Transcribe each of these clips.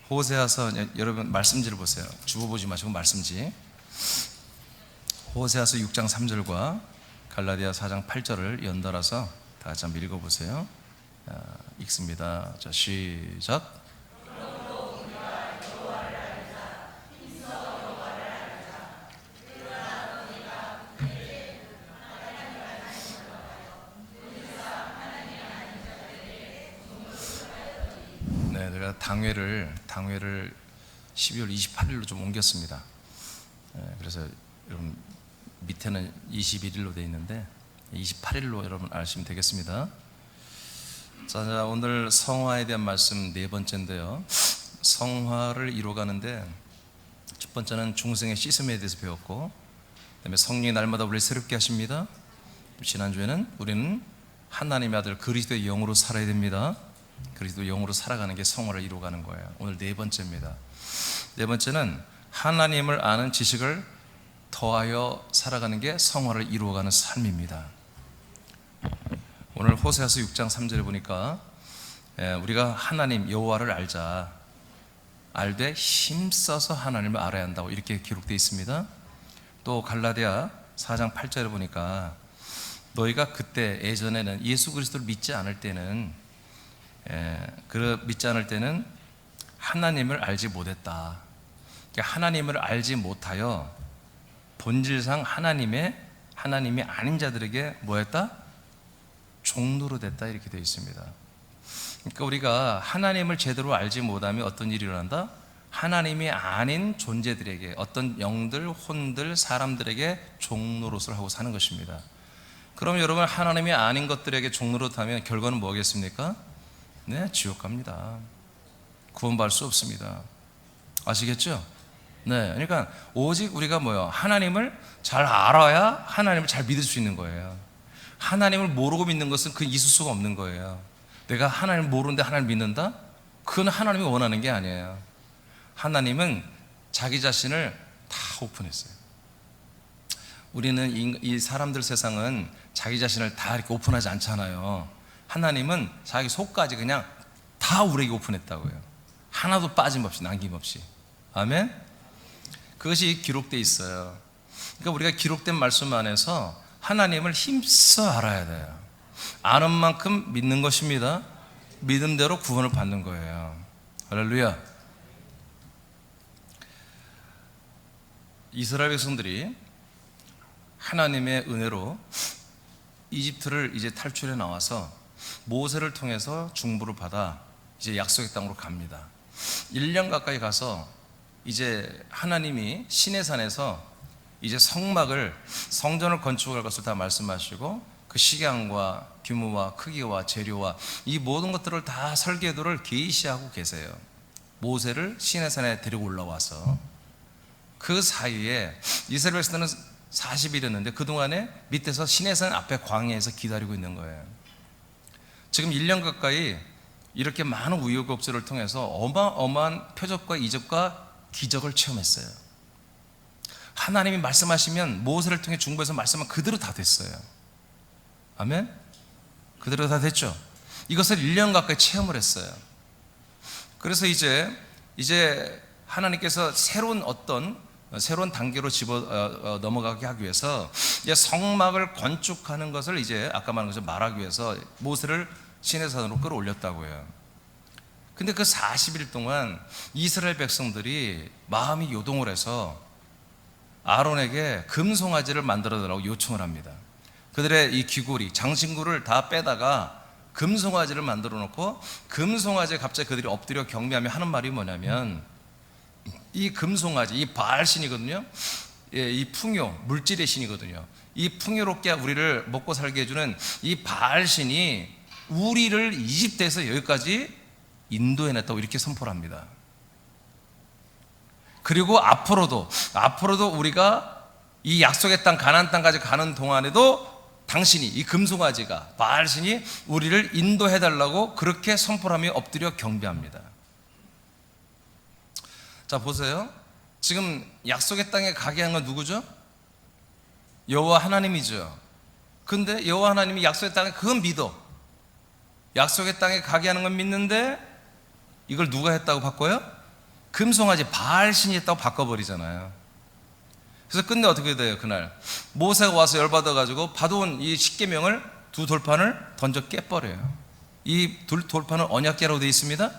호세아서, 여러분 말씀지를 보세요. 주보 보지 마시고 말씀지. 호세아서 6장 3절과 갈라디아 4장 8절을 연달아서 다 같이 한번 읽어보세요. 읽습니다. 자, 시작. 네, 내가 당회를 12월 28일로 좀 옮겼습니다. 그래서 여러분 밑에는 21일로 되어 있는데 28일로 여러분 아시면 되겠습니다. 자, 오늘 성화에 대한 말씀 네 번째인데요. 성화를 이루어가는데 첫 번째는 중생의 씻음에 대해서 배웠고, 그다음에 성령이 날마다 우리를 새롭게 하십니다. 지난주에는 우리는 하나님의 아들 그리스도의 영으로 살아야 됩니다. 그리스도의 영으로 살아가는 게 성화를 이루어가는 거예요. 오늘 네 번째입니다. 네 번째는 하나님을 아는 지식을 더하여 살아가는 게 성화를 이루어가는 삶입니다. 오늘 호세아서 6장 3절에 보니까 우리가 하나님 여호와를 알자, 알되 힘써서 하나님을 알아야 한다고 이렇게 기록되어 있습니다. 또 갈라디아 4장 8절에 보니까 너희가 그때 예전에는 예수 그리스도를 믿지 않을 때는 하나님을 알지 못했다. 그러니까 하나님을 알지 못하여 본질상 하나님이 아닌 자들에게 뭐했다? 종노로 됐다, 이렇게 되어 있습니다. 그러니까 우리가 하나님을 제대로 알지 못하면 어떤 일이 일어난다? 하나님이 아닌 존재들에게, 어떤 영들, 혼들, 사람들에게 종노릇을 하고 사는 것입니다. 그럼 여러분, 하나님이 아닌 것들에게 종노릇하면 결과는 뭐겠습니까? 네, 지옥 갑니다. 구원받을 수 없습니다. 아시겠죠? 네, 그러니까 오직 우리가 하나님을 잘 알아야 하나님을 잘 믿을 수 있는 거예요. 하나님을 모르고 믿는 것은 그 있을 수가 없는 거예요. 내가 하나님을 모르는데 하나님을 믿는다? 그건 하나님이 원하는 게 아니에요. 하나님은 자기 자신을 다 오픈했어요. 우리는 이 사람들 세상은 자기 자신을 다 이렇게 오픈하지 않잖아요. 하나님은 자기 속까지 그냥 다 우리에게 오픈했다고요. 하나도 빠짐없이, 남김없이. 아멘? 그것이 기록되어 있어요. 그러니까 우리가 기록된 말씀 안에서 하나님을 힘써 알아야 돼요. 아는 만큼 믿는 것입니다. 믿은 대로 구원을 받는 거예요. 할렐루야. 이스라엘 백성들이 하나님의 은혜로 이집트를 이제 탈출해 나와서 모세를 통해서 중보를 받아 이제 약속의 땅으로 갑니다. 1년 가까이 가서 이제 하나님이 시내산에서 이제 성전을 건축할 것을 다 말씀하시고, 그 시간과 규모와 크기와 재료와 이 모든 것들을 다 설계도를 계시하고 계세요. 모세를 시내산에 데리고 올라와서 그 사이에 이스라엘 백성들은 40일이었는데 그동안에 밑에서 시내산 앞에 광야에서 기다리고 있는 거예요. 지금 1년 가까이 이렇게 많은 우여곡절을 통해서 어마어마한 표적과 이적과 기적을 체험했어요. 하나님이 말씀하시면 모세를 통해 중보해서 말씀은 그대로 다 됐어요. 아멘? 그대로 다 됐죠. 이것을 1년 가까이 체험을 했어요. 그래서 이제 하나님께서 새로운 단계로 넘어가게 하기 위해서 이제 성막을 건축하는 것을 이제 아까 말한 것처럼 말하기 위해서 모세를 시내산으로 끌어올렸다고요. 근데 그 40일 동안 이스라엘 백성들이 마음이 요동을 해서 아론에게 금송아지를 만들어 달라고 요청을 합니다. 그들의 이 귀고리, 장신구를 다 빼다가 금송아지를 만들어 놓고, 금송아지에 갑자기 그들이 엎드려 경배하며 하는 말이 뭐냐면, 이 금송아지, 이 바알신이거든요. 이 풍요, 물질의 신이거든요. 이 풍요롭게 우리를 먹고 살게 해주는 이 바알신이 우리를 이집트에서 여기까지 인도해냈다고 이렇게 선포를 합니다. 그리고 앞으로도 우리가 이 약속의 땅, 가나안 땅까지 가는 동안에도 당신이, 이 금송아지가, 바알신이 우리를 인도해달라고 그렇게 선포하며 엎드려 경배합니다. 자, 보세요. 지금 약속의 땅에 가게 한 건 누구죠? 여호와 하나님이죠. 근데 여호와 하나님이 약속의 땅에, 그건 믿어. 약속의 땅에 가게 하는 건 믿는데 이걸 누가 했다고 바꿔요? 금송아지 바알신이 있다고 바꿔버리잖아요. 그래서 끝내 어떻게 돼요? 그날 모세가 와서 열받아가지고 받아온 이 십계명을 두 돌판을 던져 깨버려요. 이 돌판은 언약궤라고 되어 있습니다.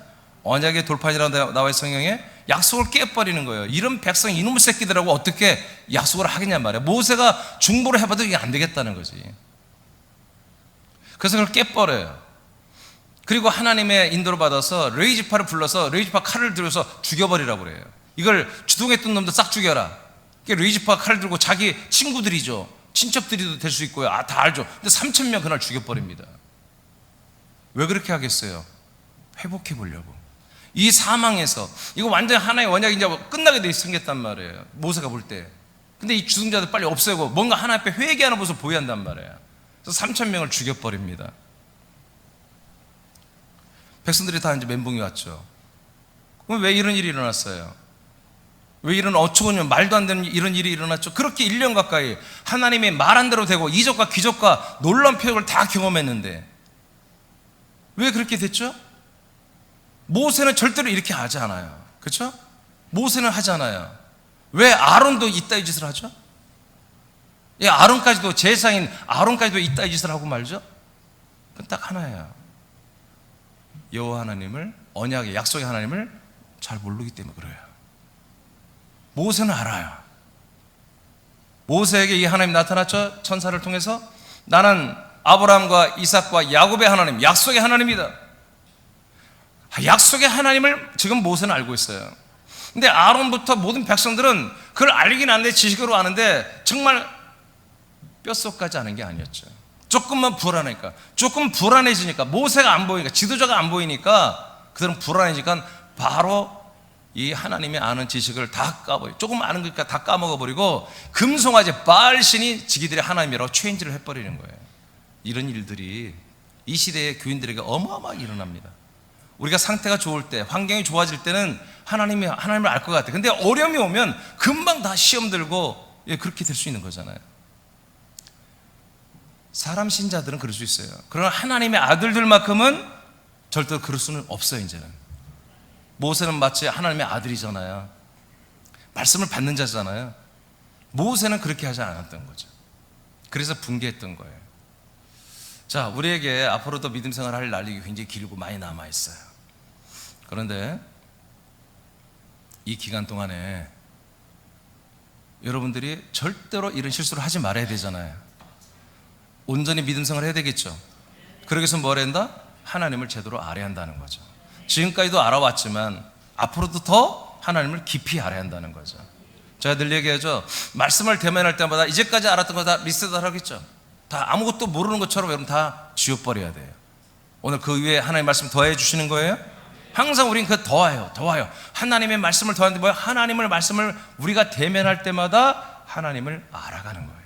언약의 돌판이라고 나와 있는 성경에 약속을 깨버리는 거예요. 이런 백성 이놈의 새끼들하고 어떻게 약속을 하겠냔 말이에요. 모세가 중보를 해봐도 이게 안 되겠다는 거지. 그래서 그걸 깨버려요. 그리고 하나님의 인도를 받아서 레이지파를 불러서 레이지파 칼을 들어서 죽여버리라고 그래요. 이걸 주동했던 놈도 싹 죽여라. 레이지파 칼을 들고 자기 친구들이죠. 친척들이 될 수 있고요. 다 알죠. 근데 3,000명 그날 죽여버립니다. 왜 그렇게 하겠어요? 회복해 보려고. 이 사망에서 이거 완전 하나의 언약이 이제 끝나게 돼 생겼단 말이에요. 모세가 볼 때. 근데 이 주동자들 빨리 없애고 뭔가 하나님 앞에 회개하는 모습을 보여야 한단 말이에요. 그래서 3,000명을 죽여버립니다. 백성들이 다 이제 멘붕이 왔죠. 그럼 왜 이런 일이 일어났어요? 왜 이런 어처구니 말도 안 되는 이런 일이 일어났죠? 그렇게 1년 가까이 하나님이 말한 대로 되고 이적과 기적과 놀라운 표적을 다 경험했는데 왜 그렇게 됐죠? 모세는 절대로 이렇게 하지 않아요. 그렇죠? 모세는 하지 않아요. 왜 아론도 이따위 짓을 하죠? 예, 아론까지도 제사장인 아론까지도 이따위 짓을 하고 말죠? 그건 딱 하나예요. 여호와 하나님을, 언약의 약속의 하나님을 잘 모르기 때문에 그래요. 모세는 알아요. 모세에게 이 하나님 나타났죠? 천사를 통해서. 나는 아브라함과 이삭과 야곱의 하나님, 약속의 하나님이다. 약속의 하나님을 지금 모세는 알고 있어요. 근데 아론부터 모든 백성들은 그걸 알긴 아는데, 지식으로 아는데 정말 뼛속까지 아는 게 아니었죠. 조금만 불안하니까, 조금 불안해지니까, 모세가 안 보이니까, 지도자가 안 보이니까 그들은 불안해지니까 바로 이 하나님이 아는 지식을 다 까버리고, 조금 아는 거니까 다 까먹어버리고 금송아지 바알신이 지기들의 하나님이라고 체인지를 해버리는 거예요. 이런 일들이 이 시대의 교인들에게 어마어마하게 일어납니다. 우리가 상태가 좋을 때, 환경이 좋아질 때는 하나님을 알 것 같아요. 근데 어려움이 오면 금방 다 시험 들고 그렇게 될 수 있는 거잖아요. 사람 신자들은 그럴 수 있어요. 그러나 하나님의 아들들만큼은 절대로 그럴 수는 없어요. 이제는 모세는 마치 하나님의 아들이잖아요. 말씀을 받는 자잖아요. 모세는 그렇게 하지 않았던 거죠. 그래서 붕괴했던 거예요. 자, 우리에게 앞으로도 믿음 생활할 날이 굉장히 길고 많이 남아있어요. 그런데 이 기간 동안에 여러분들이 절대로 이런 실수를 하지 말아야 되잖아요. 온전히 믿음 생활을 해야 되겠죠. 그러기 위해서 뭘 한다? 하나님을 제대로 알아야 한다는 거죠. 지금까지도 알아왔지만 앞으로도 더 하나님을 깊이 알아야 한다는 거죠. 제가 늘 얘기하죠. 말씀을 대면할 때마다 이제까지 알았던 거 다 리셋하라겠죠. 다 아무것도 모르는 것처럼 여러분 다 지워버려야 돼요. 오늘 그 위에 하나님의 말씀 더해 주시는 거예요. 항상 우리는 그 더해요. 하나님의 말씀을 더하는데 뭐예요? 하나님의 말씀을 우리가 대면할 때마다 하나님을 알아가는 거예요.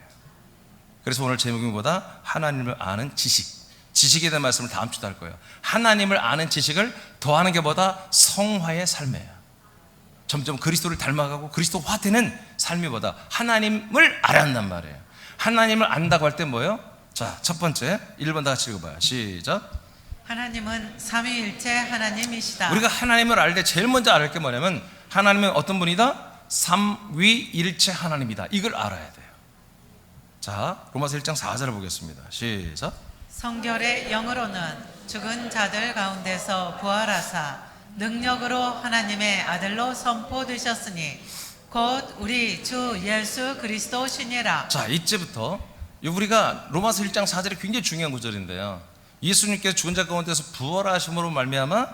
그래서 오늘 제목보다 하나님을 아는 지식에 대한 말씀을 다음 주도 할 거예요. 하나님을 아는 지식을 더하는 게 뭐다? 성화의 삶이에요. 점점 그리스도를 닮아가고 그리스도화 되는 삶이 뭐다? 하나님을 알아야 한단 말이에요. 하나님을 안다고 할 때 뭐예요? 자, 첫 번째 1번 다 같이 읽어봐요. 시작. 하나님은 삼위일체 하나님이시다. 우리가 하나님을 알 때 제일 먼저 알을 게 뭐냐면 하나님은 어떤 분이다? 삼위일체 하나님이다. 이걸 알아야 돼요. 자, 로마서 1장 4절을 보겠습니다. 시작. 성결의 영으로는 죽은 자들 가운데서 부활하사 능력으로 하나님의 아들로 선포되셨으니 곧 우리 주 예수 그리스도시니라. 자, 이제부터 우리가 로마서 1장 4절이 굉장히 중요한 구절인데요. 예수님께서 죽은 자 가운데서 부활하심으로 말미암아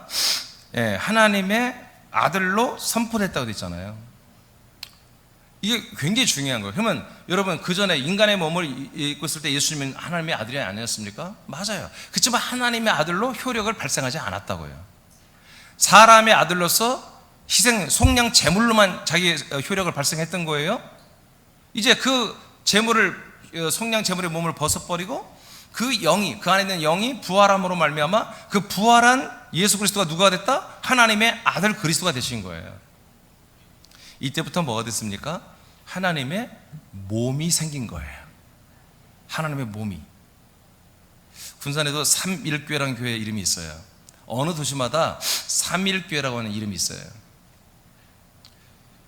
하나님의 아들로 선포됐다고 되어 있잖아요. 이게 굉장히 중요한 거예요. 그러면 여러분, 그 전에 인간의 몸을 입고 있을 때 예수님은 하나님의 아들이 아니었습니까? 맞아요. 그렇지만 하나님의 아들로 효력을 발생하지 않았다고요. 사람의 아들로서 희생, 속량 제물로만 자기 효력을 발생했던 거예요. 이제 그 제물을, 속량 제물의 몸을 벗어버리고 그 영이, 그 안에 있는 영이 부활함으로 말미암아 그 부활한 예수 그리스도가 누가 됐다? 하나님의 아들 그리스도가 되신 거예요. 이때부터 뭐가 됐습니까? 하나님의 몸이 생긴 거예요. 하나님의 몸이. 군산에도 삼일교회라는 교회 이름이 있어요. 어느 도시마다 삼일교회라고 하는 이름이 있어요.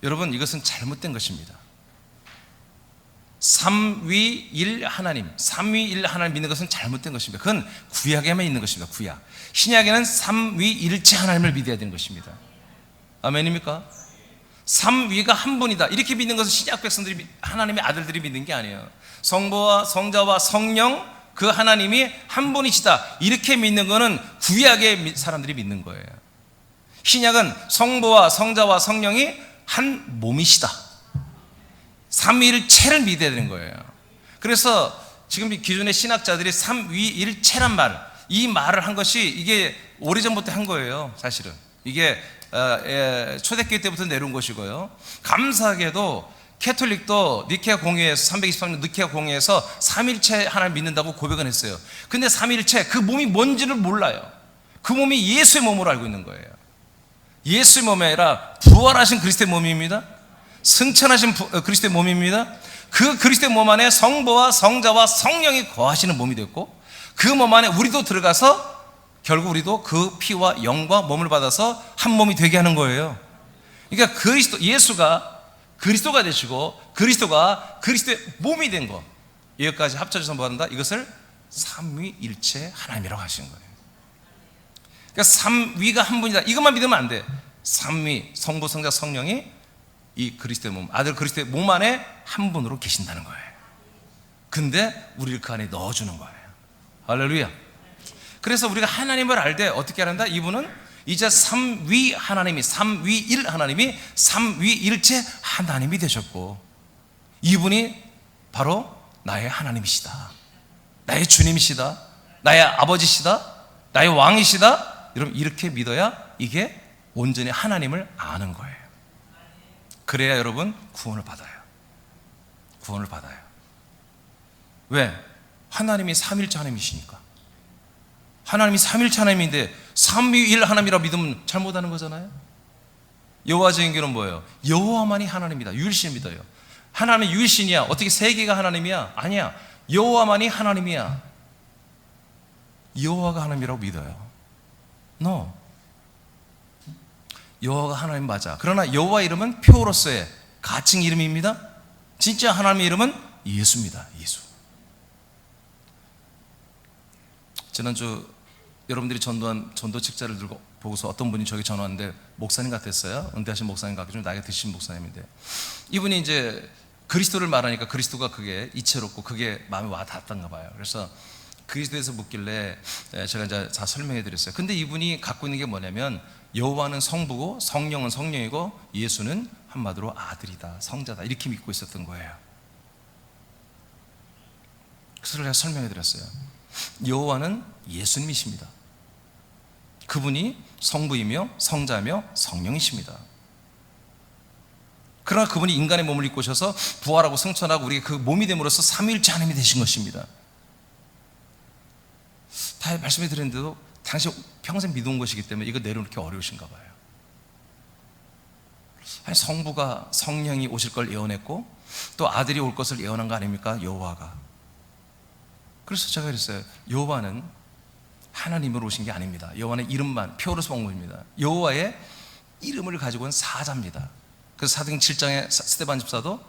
여러분, 이것은 잘못된 것입니다. 삼위일 하나님, 삼위일 하나님 믿는 것은 잘못된 것입니다. 그건 구약에만 있는 것입니다. 구약. 신약에는 삼위일체 하나님을 믿어야 되는 것입니다. 아멘입니까? 삼위가 한 분이다, 이렇게 믿는 것은 신약 백성들이, 하나님의 아들들이 믿는 게 아니에요. 성부와 성자와 성령, 그 하나님이 한 분이시다, 이렇게 믿는 것은 구약의 사람들이 믿는 거예요. 신약은 성부와 성자와 성령이 한 몸이시다, 삼위일체를 믿어야 되는 거예요. 그래서 지금 기존의 신학자들이 삼위일체란 말, 이 말을 한 것이 이게 오래전부터 한 거예요. 사실은 이게 초대교회 때부터 내려온 것이고요. 감사하게도 캐톨릭도 니케아 공회에서 323년 니케아 공회에서 삼일체 하나님 믿는다고 고백을 했어요. 근데 삼일체, 그 몸이 뭔지를 몰라요. 그 몸이 예수의 몸으로 알고 있는 거예요. 예수의 몸이 아니라 부활하신 그리스도의 몸입니다. 승천하신 그리스도의 몸입니다. 그 그리스도의 몸 안에 성부와 성자와 성령이 거하시는 몸이 됐고, 그 몸 안에 우리도 들어가서 결국 우리도 그 피와 영과 몸을 받아서 한 몸이 되게 하는 거예요. 그러니까 예수가 그리스도가 되시고 그리스도가 그리스도의 몸이 된 거, 이것까지 합쳐져서 뭐 한다? 이것을 삼위일체 하나님이라고 하시는 거예요. 그러니까 삼위가 한 분이다, 이것만 믿으면 안 돼. 삼위, 성부, 성자, 성령이 이 그리스도의 몸, 아들 그리스도의 몸 안에 한 분으로 계신다는 거예요. 근데 우리를 그 안에 넣어주는 거예요. 할렐루야. 그래서 우리가 하나님을 알 때 어떻게 하는다? 이분은 이제 삼위 하나님이, 삼위일 하나님이 삼위일체 하나님이 되셨고, 이분이 바로 나의 하나님이시다, 나의 주님이시다, 나의 아버지시다, 나의 왕이시다. 여러분, 이렇게 믿어야 이게 온전히 하나님을 아는 거예요. 그래야 여러분 구원을 받아요. 구원을 받아요. 왜? 하나님이 삼일체 하나님이시니까. 하나님이 삼일체 하나님인데 삼위일 하나님이라고 믿으면 잘못하는 거잖아요. 여호와적인 교는 뭐예요? 여호와만이 하나님이다, 유일신 믿어요. 하나님이 유일신이야. 어떻게 세 개가 하나님이야? 아니야. 여호와만이 하나님이야. 여호와가 하나님이라고 믿어요. No. 여호와가 하나님 맞아. 그러나 여호와 이름은 표로서의 가칭 이름입니다. 진짜 하나님의 이름은 예수입니다. 예수. 지난주 여러분들이 전도한 전도 책자를 들고 보고서 어떤 분이 저기 전화 왔는데, 목사님 같았어요. 은퇴하신 목사님 같고 좀 나이가 드신 목사님인데, 이분이 이제 그리스도를 말하니까 그리스도가 그게 이채롭고 그게 마음에 와 닿았던가 봐요. 그래서 그리스도에서 묻길래 제가 이제 다 설명해 드렸어요. 근데 이분이 갖고 있는 게 뭐냐면, 여호와는 성부고 성령은 성령이고 예수는 한마디로 아들이다, 성자다, 이렇게 믿고 있었던 거예요. 그래서 제가 설명해 드렸어요. 여호와는 예수님이십니다. 그분이 성부이며 성자며 성령이십니다. 그러나 그분이 인간의 몸을 입고 오셔서 부활하고 승천하고 우리가 그 몸이 됨으로써 삼위일체 하나님이 되신 것입니다. 다 말씀해 드렸는데도 당신 평생 믿어온 것이기 때문에 이거 내려놓기 어려우신가 봐요. 아니, 성부가 성령이 오실 걸 예언했고 또 아들이 올 것을 예언한 거 아닙니까? 여호와가. 그래서 제가 그랬어요. 여호와는 하나님으로 오신 게 아닙니다. 여호와는 이름만, 표로서 온 겁니다. 여호와의 이름을 가지고 온 사자입니다. 그래서 사도행 7장에 스데반 집사도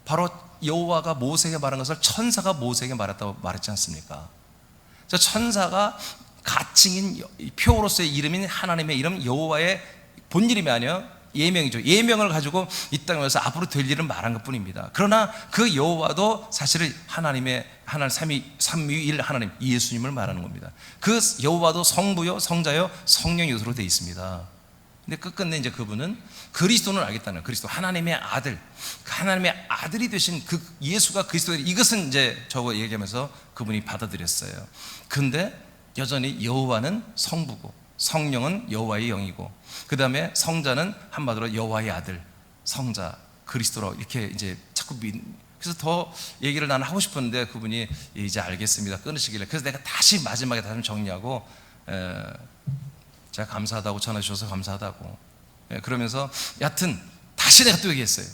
바로 여호와가 모세에게 말한 것을 천사가 모세에게 말했다고 말했지 않습니까? 저 천사가 가칭인 표로서의 이름인 하나님의 이름 여호와의 본 이름이 아니라 예명이죠. 예명을 가지고 이 땅에 와서 앞으로 될 일을 말한 것뿐입니다. 그러나 그 여호와도 사실은 하나님의 삼위일 하나님 예수님을 말하는 겁니다. 그 여호와도 성부요 성자요 성령이로 되어 있습니다. 근데 끝끝내 이제 그분은 그리스도는 알겠다는 거예요. 그리스도 하나님의 아들, 하나님의 아들이 되신 그 예수가 그리스도예요. 이것은 이제 저거 얘기하면서 그분이 받아들였어요. 근데 여전히 여호와는 성부고 성령은 여호와의 영이고 그 다음에 성자는 한마디로 여호와의 아들, 성자, 그리스도로 이렇게 이제 자꾸 그래서 더 얘기를 나는 하고 싶었는데 그분이 이제 알겠습니다, 끊으시길래. 그래서 내가 다시 마지막에 다시 정리하고 제가 감사하다고 전화 주셔서 감사하다고 그러면서 여하튼 다시 내가 또 얘기했어요.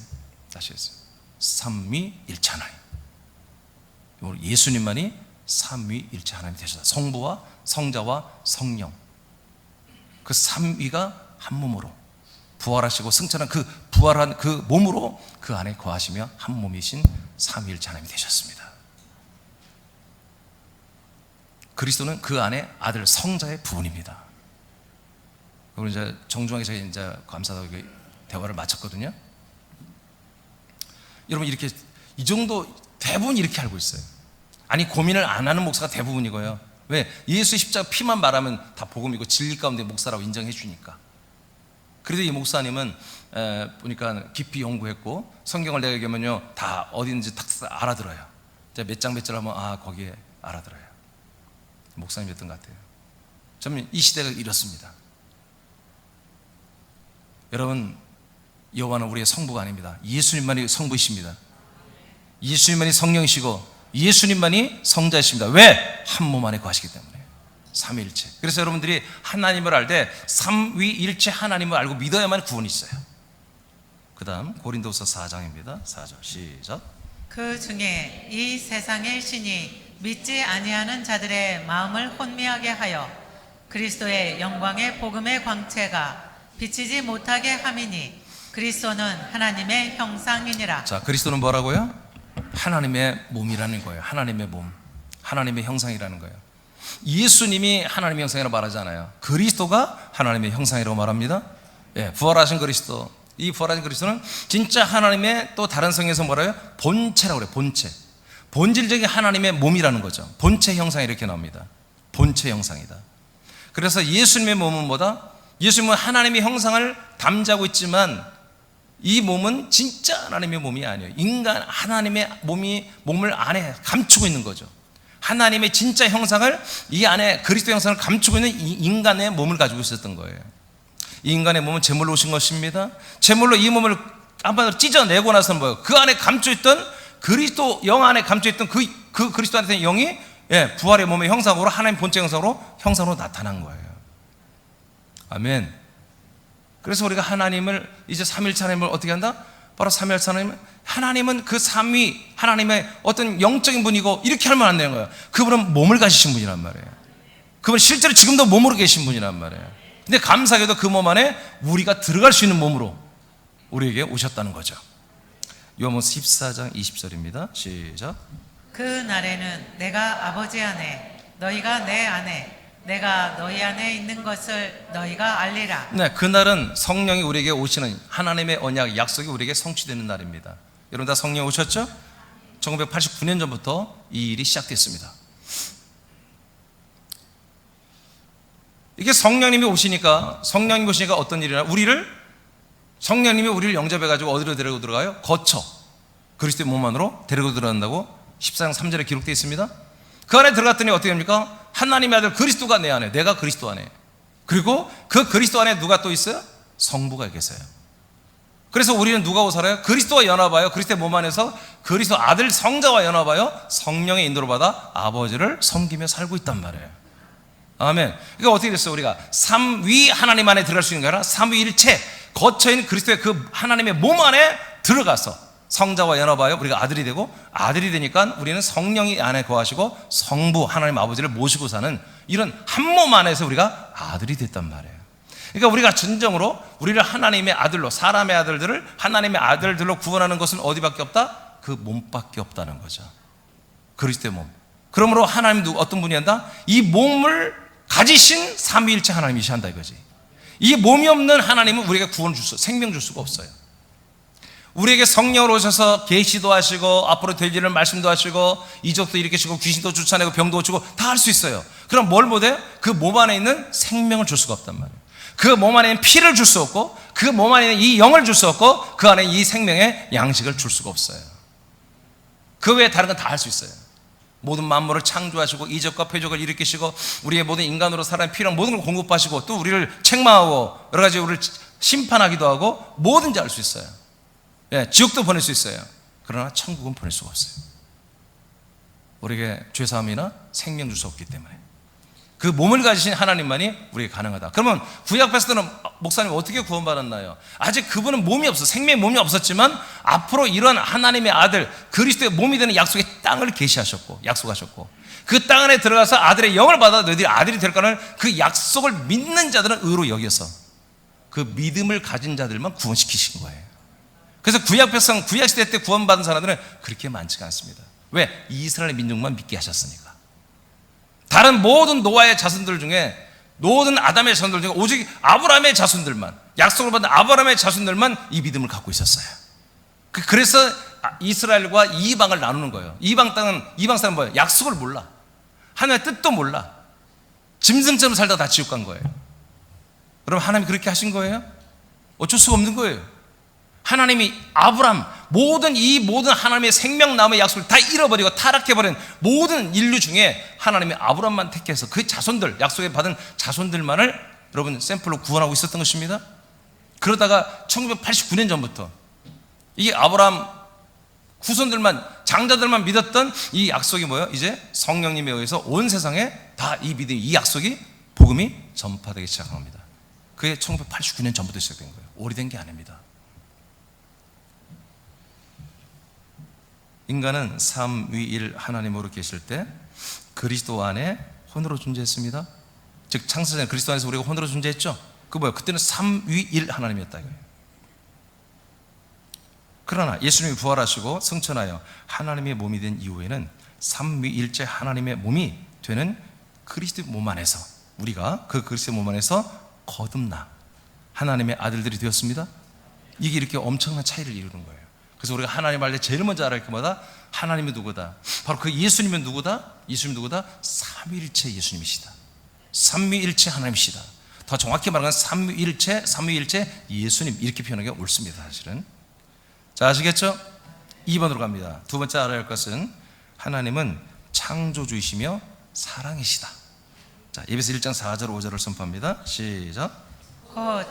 다시 했어요. 삼위일체 하나님, 예수님만이 삼위일체 하나님이 되셨다. 성부와 성자와 성령, 그 삼위가 한 몸으로 부활하시고 승천한 그 부활한 그 몸으로 그 안에 거하시며 한 몸이신 삼위일체 하나님이 되셨습니다. 그리스도는 그 안에 아들 성자의 부분입니다. 그리고 이제 정중하게 제가 이제 감사하고 대화를 마쳤거든요. 여러분 이렇게 이 정도 대부분 이렇게 알고 있어요. 아니 고민을 안 하는 목사가 대부분이고요. 왜? 예수 십자가 피만 말하면 다 복음이고 진리 가운데 목사라고 인정해 주니까. 그래도 이 목사님은 보니까 깊이 연구했고 성경을 내가 얘기하면요 다 어디든지 딱 알아들어요. 몇 장 몇 절 하면 거기에 알아들어요. 목사님이었던 것 같아요. 저는 이 시대가 이렇습니다. 여러분 여호와는 우리의 성부가 아닙니다. 예수님만이 성부이십니다. 예수님만이 성령이시고 예수님만이 성자이십니다. 왜? 한 몸 안에 거하시기 때문에. 삼위일체. 그래서 여러분들이 하나님을 알 때 삼위일체 하나님을 알고 믿어야만 구원이 있어요. 그 다음 고린도서 4장입니다 4절 시작. 그 중에 이 세상의 신이 믿지 아니하는 자들의 마음을 혼미하게 하여 그리스도의 영광의 복음의 광채가 비치지 못하게 함이니 그리스도는 하나님의 형상이니라. 자, 그리스도는 뭐라고요? 하나님의 몸이라는 거예요. 하나님의 몸, 하나님의 형상이라는 거예요. 예수님이 하나님의 형상이라고 말하잖아요. 그리스도가 하나님의 형상이라고 말합니다. 예, 부활하신 그리스도. 이 부활하신 그리스도는 진짜 하나님의 또 다른 성경에서 뭐라고요? 본체라고 그래요. 본체. 본질적인 하나님의 몸이라는 거죠. 본체 형상이 이렇게 나옵니다. 본체 형상이다. 그래서 예수님의 몸은 뭐다? 예수님은 하나님의 형상을 담자고 있지만 이 몸은 진짜 하나님의 몸이 아니에요. 인간 하나님의 몸을 안에 감추고 있는 거죠. 하나님의 진짜 형상을 이 안에 그리스도 형상을 감추고 있는 이 인간의 몸을 가지고 있었던 거예요. 이 인간의 몸은 제물로 오신 것입니다. 제물로 이 몸을 한번으로 찢어내고 나서는 뭐예요? 그 안에 감춰있던 그리스도 영 안에 감춰있던 그 그리스도 안에 있는 영이 부활의 몸의 형상으로 하나님 본체 형상으로 나타난 거예요. 아멘. 그래서 우리가 하나님을 이제 삼위일체 하나님을 어떻게 한다? 바로 삼위일체 하나님은 그 삼위 하나님의 어떤 영적인 분이고 이렇게 하면 안 되는 거예요. 그분은 몸을 가지신 분이란 말이에요. 그분은 실제로 지금도 몸으로 계신 분이란 말이에요. 근데 감사하게도 그 몸 안에 우리가 들어갈 수 있는 몸으로 우리에게 오셨다는 거죠. 요한복음 14장 20절입니다 시작. 그 날에는 내가 아버지 안에 너희가 내 안에 내가 너희 안에 있는 것을 너희가 알리라. 네, 그날은 성령이 우리에게 오시는 하나님의 언약 약속이 우리에게 성취되는 날입니다. 여러분 다 성령 오셨죠? 1989년 전부터 이 일이 시작됐습니다. 이게 성령님이 오시니까 어떤 일이나 성령님이 우리를 영접해 가지고 어디로 데리고 들어가요? 거쳐 그리스도의 몸 안으로 데리고 들어간다고 14장 3절에 기록되어 있습니다. 그 안에 들어갔더니 어떻게 됩니까? 하나님의 아들 그리스도가 내 안에, 내가 그리스도 안에. 그리고 그 그리스도 안에 누가 또 있어요? 성부가 계세요. 그래서 우리는 누가하고 살아요? 그리스도와 연합하여 그리스도의 몸 안에서 그리스도 아들 성자와 연합하여 성령의 인도를 받아 아버지를 섬기며 살고 있단 말이에요. 아멘. 그러니까 어떻게 됐어요? 우리가 삼위 하나님 안에 들어갈 수 있는 게 아니라 삼위일체 거처인 그리스도의 그 하나님의 몸 안에 들어가서 성자와 연합하여 우리가 아들이 되고, 아들이 되니까 우리는 성령이 안에 거하시고 성부 하나님 아버지를 모시고 사는 이런 한 몸 안에서 우리가 아들이 됐단 말이에요. 그러니까 우리가 진정으로 우리를 하나님의 아들로, 사람의 아들들을 하나님의 아들들로 구원하는 것은 어디밖에 없다? 그 몸밖에 없다는 거죠. 그리스도의 몸. 그러므로 하나님 어떤 분이 한다? 이 몸을 가지신 삼위일체 하나님이시 한다 이거지. 이 몸이 없는 하나님은 우리에게 구원을 생명 줄 수가 없어요. 우리에게 성령으로 오셔서 계시도 하시고 앞으로 될 일을 말씀도 하시고 이적도 일으키시고 귀신도 쫓아내고 병도 고치고 다 할 수 있어요. 그럼 뭘 못해? 그 몸 안에 있는 생명을 줄 수가 없단 말이에요. 그 몸 안에 있는 피를 줄 수 없고 그 몸 안에 있는 이 영을 줄 수 없고 그 안에 이 생명의 양식을 줄 수가 없어요. 그 외에 다른 건 다 할 수 있어요. 모든 만물을 창조하시고 이적과 표적을 일으키시고 우리의 모든 인간으로 살아가는 필요한 모든 걸 공급하시고 또 우리를 책망하고 여러 가지 우리를 심판하기도 하고 뭐든지 할 수 있어요. 지옥도 보낼 수 있어요. 그러나 천국은 보낼 수가 없어요. 우리에게 죄사함이나 생명 줄 수 없기 때문에 그 몸을 가지신 하나님만이 우리에게 가능하다. 그러면 구약 백성들은 목사님 어떻게 구원받았나요? 아직 그분은 몸이 없어, 생명의 몸이 없었지만 앞으로 이런 하나님의 아들 그리스도의 몸이 되는 약속의 땅을 계시하셨고 약속하셨고 그 땅 안에 들어가서 아들의 영을 받아 너희들이 아들이 될 거라는 그 약속을 믿는 자들은 의로 여겨서 그 믿음을 가진 자들만 구원시키신 거예요. 그래서 구약 백성, 구약 시대 때 구원받은 사람들은 그렇게 많지가 않습니다. 왜? 이스라엘 민족만 믿게 하셨으니까. 다른 모든 노아의 자손들 중에, 모든 아담의 자손들 중에 오직 아브라함의 자손들만, 약속을 받은 아브라함의 자손들만 이 믿음을 갖고 있었어요. 그래서 이스라엘과 이방을 나누는 거예요. 이방 땅은, 이방 사람은 뭐예요? 약속을 몰라. 하나님의 뜻도 몰라. 짐승처럼 살다가 다 지옥 간 거예요. 여러분, 하나님이 그렇게 하신 거예요? 어쩔 수가 없는 거예요. 하나님이 아브람, 모든 하나님의 생명나무의 약속을 다 잃어버리고 타락해버린 모든 인류 중에 하나님이 아브람만 택해서 그 자손들, 약속에 받은 자손들만을 여러분 샘플로 구원하고 있었던 것입니다. 그러다가 1989년 전부터 이게 아브람 후손들만, 장자들만 믿었던 이 약속이 뭐예요? 이제 성령님에 의해서 온 세상에 다 이 믿음, 이 약속이, 복음이 전파되기 시작합니다. 그게 1989년 전부터 시작된 거예요. 오래된 게 아닙니다. 인간은 삼위일 하나님으로 계실 때 그리스도 안에 혼으로 존재했습니다. 즉 창세전에 그리스도 안에서 우리가 혼으로 존재했죠. 그 뭐예요? 그때는 삼위일 하나님이었다 이거예요. 그러나 예수님이 부활하시고 승천하여 하나님의 몸이 된 이후에는 삼위일체 하나님의 몸이 되는 그리스도의 몸 안에서, 우리가 그 그리스도의 몸 안에서 거듭나 하나님의 아들들이 되었습니다. 이게 이렇게 엄청난 차이를 이루는 거예요. 그래서 우리가 하나님 알 때 제일 먼저 알아야 할 것마다 하나님이 누구다, 바로 그 예수님은 누구다? 예수님이 누구다? 삼위일체 예수님이시다. 삼위일체 하나님이시다. 더 정확히 말하면 삼위일체 예수님, 이렇게 표현하기가 옳습니다. 사실은. 자, 아시겠죠? 2번으로 갑니다. 두 번째 알아야 할 것은 하나님은 창조주이시며 사랑이시다. 자, 에베소 1장 4절 5절을 선포합니다. 시작.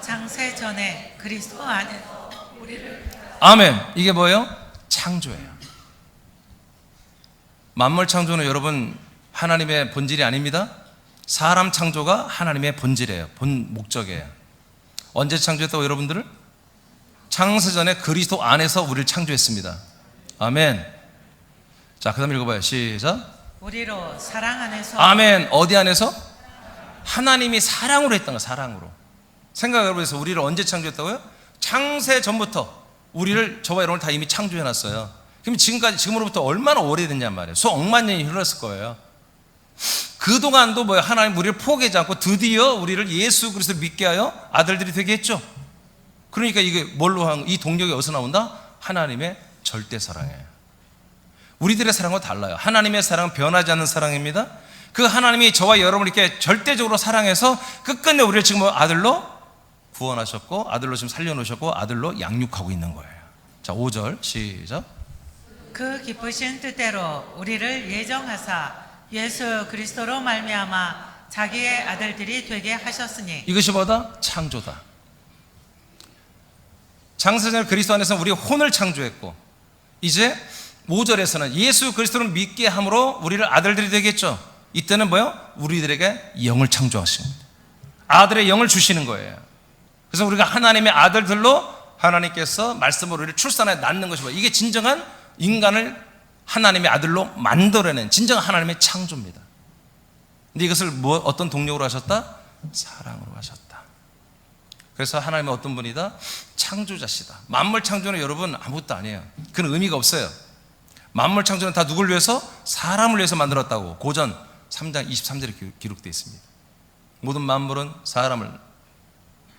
창세 전에 그리스도 안에서 우리를. 아멘. 이게 뭐예요? 창조예요. 만물 창조는 여러분 하나님의 본질이 아닙니다. 사람 창조가 하나님의 본질이에요. 본 목적이에요. 언제 창조했다고 여러분들을? 창세전에 그리스도 안에서 우리를 창조했습니다. 아멘. 자, 그 다음 읽어봐요. 시작. 우리로 사랑 안에서. 아멘. 어디 안에서? 하나님이 사랑으로 했던 거, 사랑으로. 생각해보세요. 우리를 언제 창조했다고요? 창세 전부터 우리를, 저와 여러분을 다 이미 창조해놨어요. 그럼 지금으로부터 얼마나 오래됐냔 말이에요. 수억만 년이 흘렀을 거예요. 그동안도 뭐예요? 하나님 우리를 포기하지 않고 드디어 우리를 예수 그리스도 믿게 하여 아들들이 되게 했죠. 그러니까 이게 뭘로 한, 이 동력이 어디서 나온다? 하나님의 절대 사랑이에요. 우리들의 사랑과 달라요. 하나님의 사랑은 변하지 않는 사랑입니다. 그 하나님이 저와 여러분을 이렇게 절대적으로 사랑해서 끝끝내 우리를 지금 아들로 구원하셨고, 아들로 지금 살려놓으셨고, 아들로 양육하고 있는 거예요. 자, 5절 시작. 그 기쁘신 뜻대로 우리를 예정하사 예수 그리스도로 말미암아 자기의 아들들이 되게 하셨으니. 이것이 뭐다? 창조다. 창세전 그리스도 안에서 우리 혼을 창조했고, 이제 5절에서는 예수 그리스도를 믿게 함으로 우리를 아들들이 되겠죠. 이때는 뭐요? 우리들에게 영을 창조하신 겁니다. 아들의 영을 주시는 거예요. 그래서 우리가 하나님의 아들들로 하나님께서 말씀으로 우리를 출산해 낳는 것이고, 이게 진정한 인간을 하나님의 아들로 만들어낸 진정한 하나님의 창조입니다. 근데 이것을 어떤 동력으로 하셨다? 사랑으로 하셨다. 그래서 하나님은 어떤 분이다? 창조자시다. 만물 창조는 여러분 아무것도 아니에요. 그건 의미가 없어요. 만물 창조는 다 누굴 위해서? 사람을 위해서 만들었다고 고전 3장 23절에 기록되어 있습니다. 모든 만물은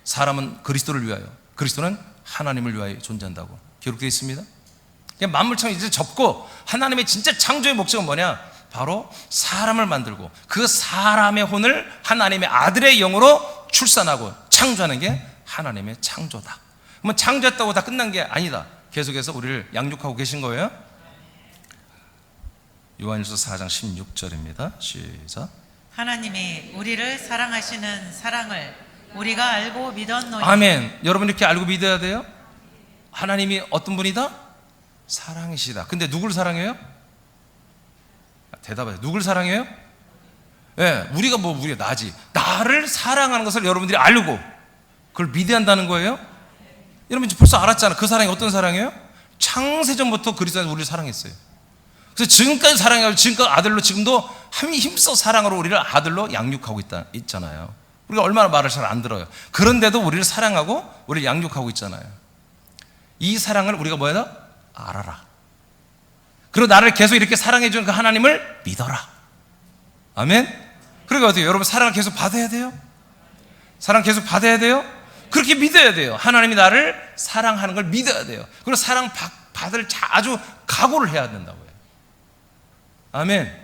사람은 그리스도를 위하여, 그리스도는 하나님을 위하여 존재한다고 기록되어 있습니다. 만물 창조 이제 접고, 하나님의 진짜 창조의 목적은 뭐냐? 바로 사람을 만들고 그 사람의 혼을 하나님의 아들의 영으로 출산하고 창조하는 게 하나님의 창조다. 그러면 창조했다고 다 끝난 게 아니다. 계속해서 우리를 양육하고 계신 거예요. 요한일서 4장 16절입니다. 시작. 하나님이 우리를 사랑하시는 사랑을 우리가 알고 믿었노니. 아멘. 여러분 이렇게 알고 믿어야 돼요. 하나님이 어떤 분이다? 사랑이시다. 근데 누굴 사랑해요? 대답해요. 누굴 사랑해요? 예, 우리가 우리가 나를 사랑하는 것을 여러분들이 알고 그걸 믿어야 한다는 거예요. 여러분 이제 벌써 알았잖아. 그 사랑이 어떤 사랑이에요? 창세전부터 그리스도는 우리를 사랑했어요. 그래서 지금까지 사랑해요. 지금까지 아들로, 지금도 힘써 사랑으로 우리를 아들로 양육하고 있잖아요. 우리가 얼마나 말을 잘 안 들어요. 그런데도 우리를 사랑하고 우리를 양육하고 있잖아요. 이 사랑을 우리가 뭐야? 알아라. 그리고 나를 계속 이렇게 사랑해 주는 그 하나님을 믿어라. 아멘. 그러니까 어떻게 여러분 사랑을 계속 받아야 돼요? 사랑 계속 받아야 돼요? 그렇게 믿어야 돼요. 하나님이 나를 사랑하는 걸 믿어야 돼요. 그리고 사랑 받을 아주 각오를 해야 된다고요. 아멘.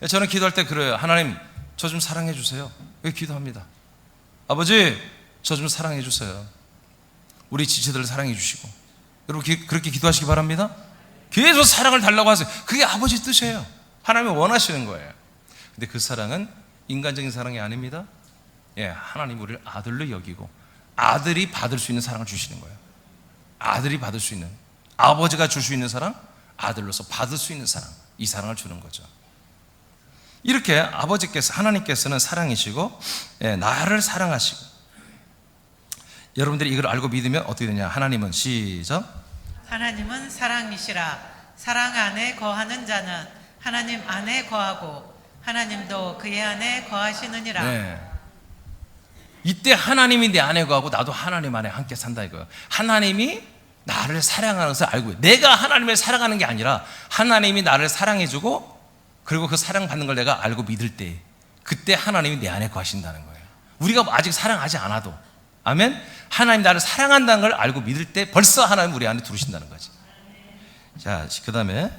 저는 기도할 때 그래요. 하나님, 저 좀 사랑해 주세요. 왜 기도합니다. 아버지, 저 좀 사랑해 주세요. 우리 지체들을 사랑해 주시고. 여러분 그렇게 기도하시기 바랍니다. 계속 사랑을 달라고 하세요. 그게 아버지 뜻이에요. 하나님이 원하시는 거예요. 근데 그 사랑은 인간적인 사랑이 아닙니다. 예, 하나님 우리를 아들로 여기고 아들이 받을 수 있는 사랑을 주시는 거예요. 아들이 받을 수 있는, 아버지가 줄 수 있는 사랑, 아들로서 받을 수 있는 사랑, 이 사랑을 주는 거죠. 이렇게 아버지께서, 하나님께서는 사랑이시고, 예, 나를 사랑하시고, 여러분들이 이걸 알고 믿으면 어떻게 되냐? 하나님은, 시작, 하나님은 사랑이시라. 사랑 안에 거하는 자는 하나님 안에 거하고 하나님도 그의 안에 거하시느니라. 네. 이때 하나님이 내 안에 거하고 나도 하나님 안에 함께 산다 이거예요. 하나님이 나를 사랑하는 것을 알고, 내가 하나님을 사랑하는 게 아니라 하나님이 나를 사랑해주고 그리고 그 사랑받는 걸 내가 알고 믿을 때, 그때 하나님이 내 안에 거하신다는 거예요. 우리가 아직 사랑하지 않아도, 아멘, 하나님 나를 사랑한다는 걸 알고 믿을 때 벌써 하나님 우리 안에 들어오신다는 거지. 자, 그 다음에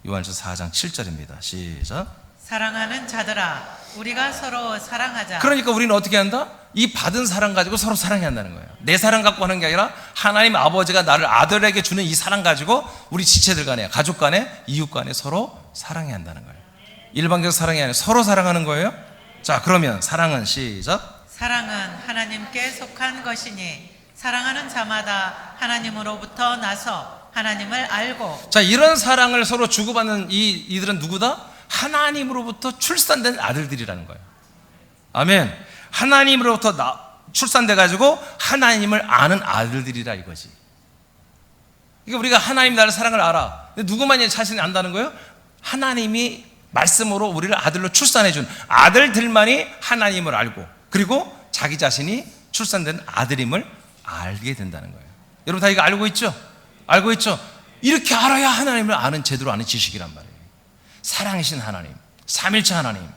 요한일서 4장 7절입니다. 시작. 사랑하는 자들아, 우리가 서로 사랑하자. 그러니까 우리는 어떻게 한다? 이 받은 사랑 가지고 서로 사랑해야 한다는 거예요. 내 사랑 갖고 하는 게 아니라 하나님 아버지가 나를 아들에게 주는 이 사랑 가지고 우리 지체들 간에, 가족 간에, 이웃 간에 서로 사랑해야 한다는 거예요. 일방적 사랑이 아니라 서로 사랑하는 거예요. 자, 그러면 사랑은, 시작, 사랑은 하나님께 속한 것이니 사랑하는 자마다 하나님으로부터 나서 하나님을 알고. 자, 이런 사랑을 서로 주고받는 이들은 누구다? 하나님으로부터 출산된 아들들이라는 거예요. 아멘. 하나님으로부터 출산돼 가지고 하나님을 아는 아들들이라 이거지. 그러니까 우리가 하나님 나를 사랑을 알아. 근데 누구만이 자신이 안다는 거예요? 하나님이 말씀으로 우리를 아들로 출산해 준 아들들만이 하나님을 알고, 그리고 자기 자신이 출산된 아들임을 알게 된다는 거예요. 여러분 다 이거 알고 있죠? 알고 있죠? 이렇게 알아야 하나님을 아는, 제대로 아는 지식이란 말이에요. 사랑이신 하나님, 삼일체 하나님,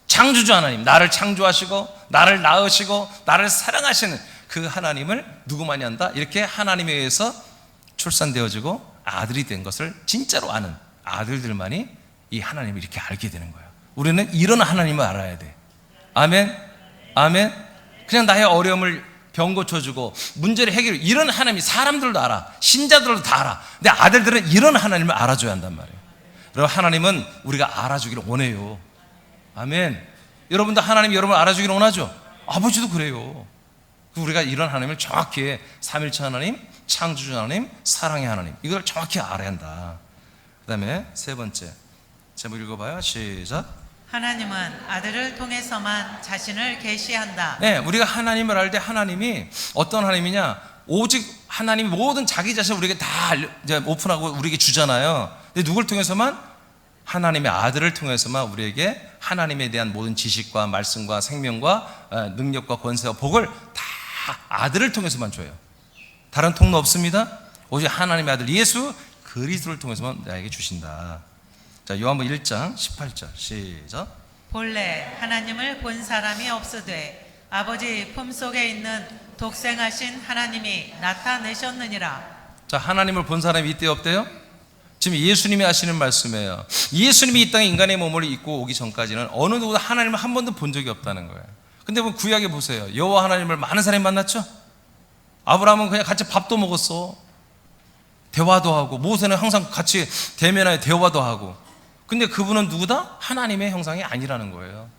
창조주 하나님, 나를 창조하시고 나를 낳으시고 나를 사랑하시는 그 하나님을 누구만이 안다? 이렇게 하나님에 의해서 출산되어지고 아들이 된 것을 진짜로 아는 아들들만이 이 하나님을 이렇게 알게 되는 거예요. 우리는 이런 하나님을 알아야 돼. 아멘. 아멘. 그냥 나의 어려움을 병 고쳐주고 문제를 해결해, 이런 하나님이 사람들도 알아, 신자들도 다 알아. 근데 아들들은 이런 하나님을 알아줘야 한단 말이에요. 여러분, 하나님은 우리가 알아주기를 원해요. 아멘. 여러분도 하나님이 여러분을 알아주기를 원하죠? 아버지도 그래요. 우리가 이런 하나님을 정확히, 삼일체 하나님, 창조주 하나님, 사랑의 하나님, 이걸 정확히 알아야 한다. 그 다음에 세 번째 제목 읽어봐요. 시작. 하나님은 아들을 통해서만 자신을 계시한다. 네, 우리가 하나님을 알 때 하나님이 어떤 하나님이냐? 오직 하나님이 모든 자기 자신을 우리에게 다 오픈하고 우리에게 주잖아요. 근데 누굴 통해서만? 하나님의 아들을 통해서만 우리에게 하나님에 대한 모든 지식과 말씀과 생명과 능력과 권세와 복을 다 아들을 통해서만 줘요. 다른 통로 없습니다. 오직 하나님의 아들 예수 그리스도를 통해서만 나에게 주신다. 자, 요한복음 1장 18절 시작. 본래 하나님을 본 사람이 없으되 아버지 품속에 있는 독생하신 하나님이 나타내셨느니라. 자, 하나님을 본 사람이 이때 없대요? 지금 예수님이 하시는 말씀이에요. 예수님이 이 땅에 인간의 몸을 입고 오기 전까지는 어느 누구도 하나님을 한 번도 본 적이 없다는 거예요. 근데 구약에 보세요. 여호와 하나님을 많은 사람이 만났죠? 아브라함은 그냥 같이 밥도 먹었어. 대화도 하고, 모세는 항상 같이 대면하여 대화도 하고. 근데 그분은 누구다? 하나님의 형상이 아니라는 거예요.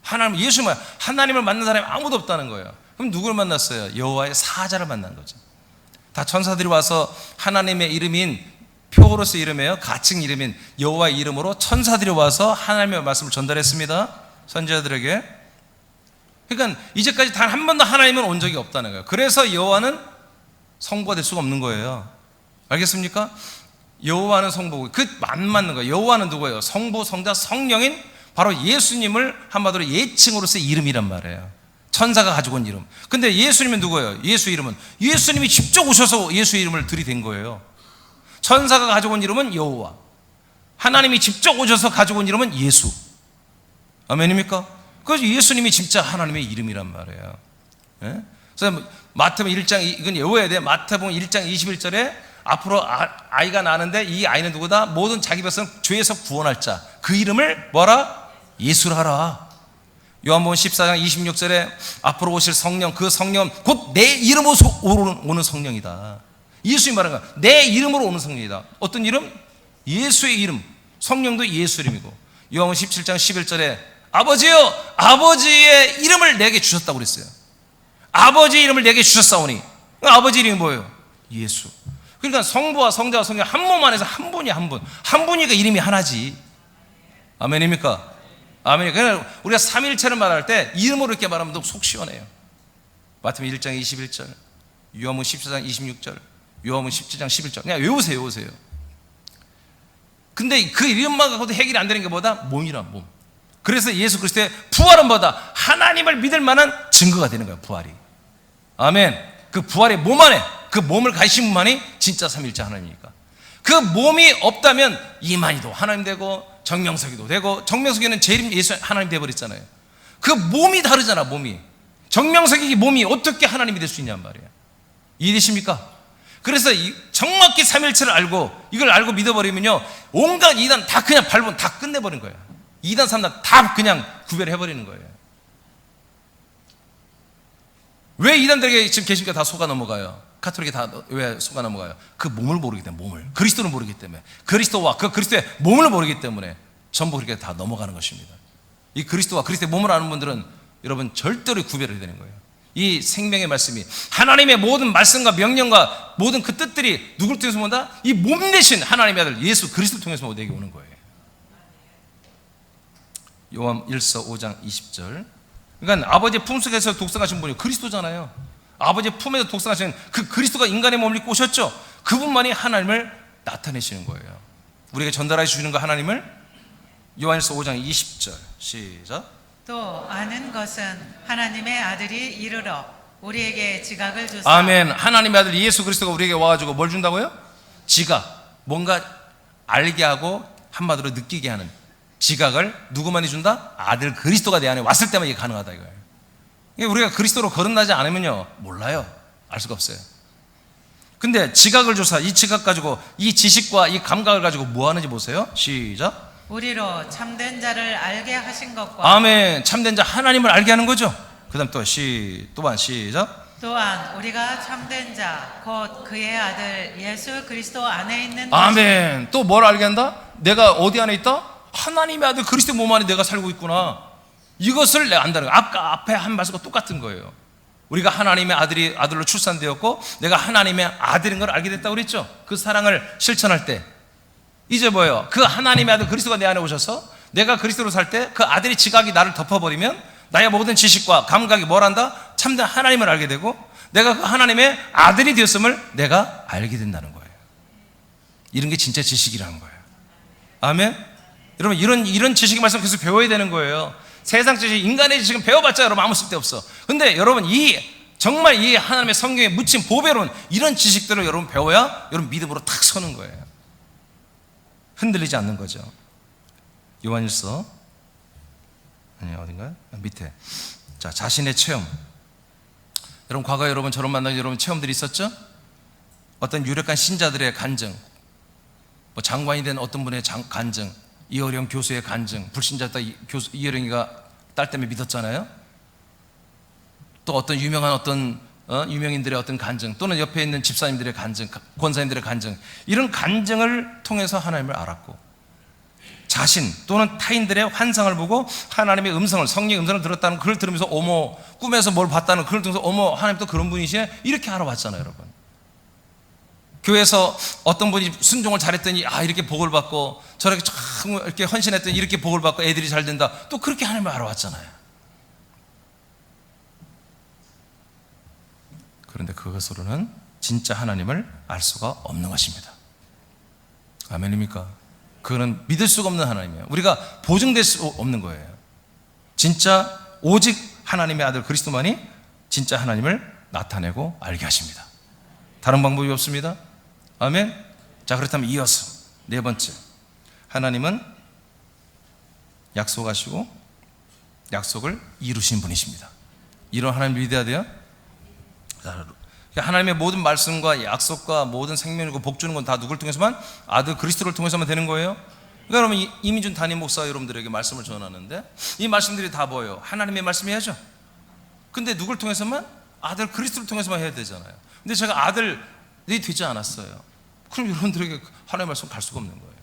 하나님, 예수만 하나님을 만난 사람이 아무도 없다는 거예요. 그럼 누굴 만났어요? 여호와의 사자를 만난 거죠. 다 천사들이 와서 하나님의 이름인, 표어로서의 이름이에요. 가칭 이름인 여호와의 이름으로 천사들이 와서 하나님의 말씀을 전달했습니다. 선지자들에게. 그러니까 이제까지 단 한 번도 하나님은 온 적이 없다는 거예요. 그래서 여호와는 성부가 될 수가 없는 거예요. 알겠습니까? 여호와는 성부고, 안 맞는 거예요. 여호와는 누구예요? 성부, 성자, 성령인 바로 예수님을 한마디로 예칭으로서의 이름이란 말이에요. 천사가 가지고 온 이름. 근데 예수님은 누구예요? 예수 이름은 예수님이 직접 오셔서 예수 이름을 들이댄 거예요. 천사가 가지고 온 이름은 여호와, 하나님이 직접 오셔서 가지고 온 이름은 예수. 아멘입니까? 그래서 예수님이 진짜 하나님의 이름이란 말이에요. 예? 그래서 마태복음 1장, 이건 외워야 돼. 마태복음 1장 21절에 앞으로 아이가 나는데 이 아이는 누구다? 모든 자기 백성 죄에서 구원할 자, 그 이름을 뭐라? 예수라 하라. 요한복음 14장 26절에 앞으로 오실 성령, 그 성령 곧 내 이름으로 오는 성령이다. 예수님 말하는 거야. 내 이름으로 오는 성령이다. 어떤 이름? 예수의 이름. 성령도 예수 이름이고. 요한복음 17장 11절에 아버지여, 아버지의 이름을 내게 주셨다고 그랬어요. 아버지의 이름을 내게 주셨사오니. 아버지 이름이 뭐예요? 예수. 그러니까 성부와 성자와 성령 한 몸 안에서 한 분이 한 분. 한 분이니까 이름이 하나지. 아멘입니까? 아멘. 그러니까 우리가 삼일체를 말할 때 이름으로 이렇게 말하면 더 속 시원해요. 마태복음 1장 21절, 요한복음 14장 26절, 요한복음 17장 11절. 그냥 외우세요, 외우세요. 근데 그 이름만 갖고도 해결이 안 되는 게 뭐다? 몸이란 몸. 그래서 예수 그리스도의 부활은 뭐다? 하나님을 믿을 만한 증거가 되는 거예요, 부활이. 아멘. 그 부활의 몸 안에, 그 몸을 가지신 분만이 진짜 삼일체 하나님이니까. 그 몸이 없다면 이만희도 하나님 되고 정명석이도 되고, 정명석이는 제일 예수 하나님 되어버렸잖아요. 그 몸이 다르잖아, 몸이. 정명석이 몸이 어떻게 하나님이 될 수 있냔 말이에요. 이해되십니까? 그래서 정확히 삼일체를 알고 이걸 알고 믿어버리면요, 온갖 이단 다 그냥 밟으면 다 끝내버린 거예요. 2단 3단 다 그냥 구별해버리는 거예요. 왜 이단들에게 지금 계십니까? 다 속아 넘어가요. 카톨릭이 다 왜 속아 넘어가요? 그 몸을 모르기 때문에, 몸을. 그리스도를 모르기 때문에, 그리스도와 그 그리스도의 몸을 모르기 때문에 전부 그렇게 다 넘어가는 것입니다. 이 그리스도와 그리스도의 몸을 아는 분들은 여러분 절대로 구별해야 되는 거예요. 이 생명의 말씀이 하나님의 모든 말씀과 명령과 모든 그 뜻들이 누구를 통해서 온다? 이 몸 대신 하나님의 아들 예수 그리스도를 통해서 내게 오는 거예요. 요한 1서 5장 20절. 그러니까 아버지의 품속에서 독생하신 분이 그리스도잖아요. 아버지의 품에서 독생하신 그 그리스도가 인간의 몸을 입고 오셨죠. 그분만이 하나님을 나타내시는 거예요. 우리에게 전달해 주시는 거 하나님을. 요한일서 5장 20절 시작. 또 아는 것은 하나님의 아들이 이르러 우리에게 지각을 주사. 아멘. 하나님의 아들 예수 그리스도가 우리에게 와가지고 뭘 준다고요? 지각. 뭔가 알게 하고 한마디로 느끼게 하는 지각을 누구만이 준다? 아들 그리스도가 내 안에 왔을 때만 이게 가능하다 이거예요. 우리가 그리스도로 거듭나지 않으면요, 몰라요. 알 수가 없어요. 근데 지각을 줘서 이 지각 가지고 이 지식과 이 감각을 가지고 뭐 하는지 보세요. 시작. 우리로 참된 자를 알게 하신 것과. 아멘. 참된 자 하나님을 알게 하는 거죠. 그 다음 또한 시작. 또한 우리가 참된 자 곧 그의 아들 예수 그리스도 안에 있는. 아멘. 또 뭘 알게 한다? 내가 어디 안에 있다? 하나님의 아들 그리스도 몸 안에 내가 살고 있구나. 이것을 내가 안다는 거예요. 아까 앞에 한 말씀과 똑같은 거예요. 우리가 하나님의 아들로 출산되었고 내가 하나님의 아들인 걸 알게 됐다고 그랬죠. 그 사랑을 실천할 때 이제 뭐예요? 그 하나님의 아들 그리스도가 내 안에 오셔서 내가 그리스도로 살 때 그 아들의 지각이 나를 덮어버리면 나의 모든 지식과 감각이 뭘 한다? 참된 하나님을 알게 되고 내가 그 하나님의 아들이 되었음을 내가 알게 된다는 거예요. 이런 게 진짜 지식이라는 거예요. 아멘? 여러분 이런 지식의 말씀 계속 배워야 되는 거예요. 세상 지식, 인간의 지식은 배워봤자 여러분 아무 쓸데없어. 근데 여러분 정말 이 하나님의 성경에 묻힌 보배로운 이런 지식들을 여러분 배워야 여러분 믿음으로 탁 서는 거예요. 흔들리지 않는 거죠. 요한일서 어딘가요? 밑에. 자, 자신의 체험. 여러분 과거에 여러분 저런 만난 여러분 체험들이 있었죠? 어떤 유력한 신자들의 간증, 뭐 장관이 된 어떤 분의 간증, 이어령 교수의 간증, 불신자였다 교수 이어령이가 딸 때문에 믿었잖아요. 또 어떤 유명한 유명인들의 어떤 간증, 또는 옆에 있는 집사님들의 간증, 권사님들의 간증, 이런 간증을 통해서 하나님을 알았고, 자신 또는 타인들의 환상을 보고 하나님의 음성을, 성령의 음성을 들었다는 그걸 들으면서 어머, 꿈에서 뭘 봤다는 그걸 들으면서 어머, 하나님 또 그런 분이시네, 이렇게 알아봤잖아요. 여러분 교회에서 어떤 분이 순종을 잘했더니 이렇게 복을 받고, 저렇게 참 이렇게 헌신했더니 이렇게 복을 받고 애들이 잘 된다, 또 그렇게 하나님을 알아왔잖아요. 그런데 그것으로는 진짜 하나님을 알 수가 없는 것입니다. 아멘입니까? 그거는 믿을 수가 없는 하나님이에요. 우리가 보증될 수 없는 거예요. 진짜 오직 하나님의 아들 그리스도만이 진짜 하나님을 나타내고 알게 하십니다. 다른 방법이 없습니다. 아멘. 자, 그렇다면 이어서 네 번째, 하나님은 약속하시고 약속을 이루신 분이십니다. 이런 하나님을 믿어야 돼요. 하나님의 모든 말씀과 약속과 모든 생명이고 복 주는 건 다 누굴 통해서만? 아들 그리스도를 통해서만 되는 거예요. 그러니까 여러분, 이민준 담임 목사 여러분들에게 말씀을 전하는데 이 말씀들이 다 뭐예요? 하나님의 말씀이야죠. 근데 누굴 통해서만? 아들 그리스도를 통해서만 해야 되잖아요. 근데 제가 아들이 되지 않았어요. 그럼 여러분들에게 하나님의 말씀 갈 수가 없는 거예요.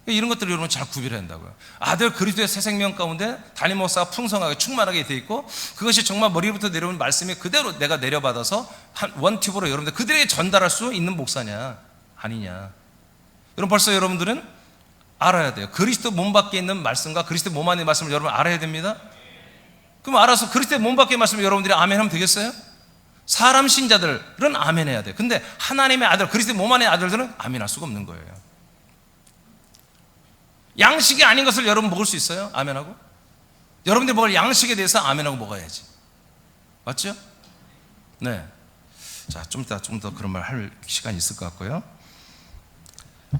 이런 것들을 여러분 잘 구별해야 한다고요. 아들 그리스도의 새 생명 가운데 담임 목사가 풍성하게 충만하게 돼 있고, 그것이 정말 머리부터 내려오는 말씀이 그대로 내가 내려받아서 한 원팁으로 여러분들 그들에게 전달할 수 있는 목사냐 아니냐. 여러분 벌써 여러분들은 알아야 돼요. 그리스도 몸 밖에 있는 말씀과 그리스도 몸 안에 있는 말씀을 여러분 알아야 됩니다. 그럼 알아서 그리스도 몸 밖에 있는 말씀을 여러분들이 아멘 하면 되겠어요? 사람 신자들은 아멘 해야 돼요. 근데 하나님의 아들 그리스도 몸 안에 아들들은 아멘 할 수가 없는 거예요. 양식이 아닌 것을 여러분 먹을 수 있어요? 아멘하고? 여러분들이 먹을 양식에 대해서 아멘하고 먹어야지. 맞죠? 네. 자, 좀 이따 좀 더 그런 말 할 시간이 있을 것 같고요.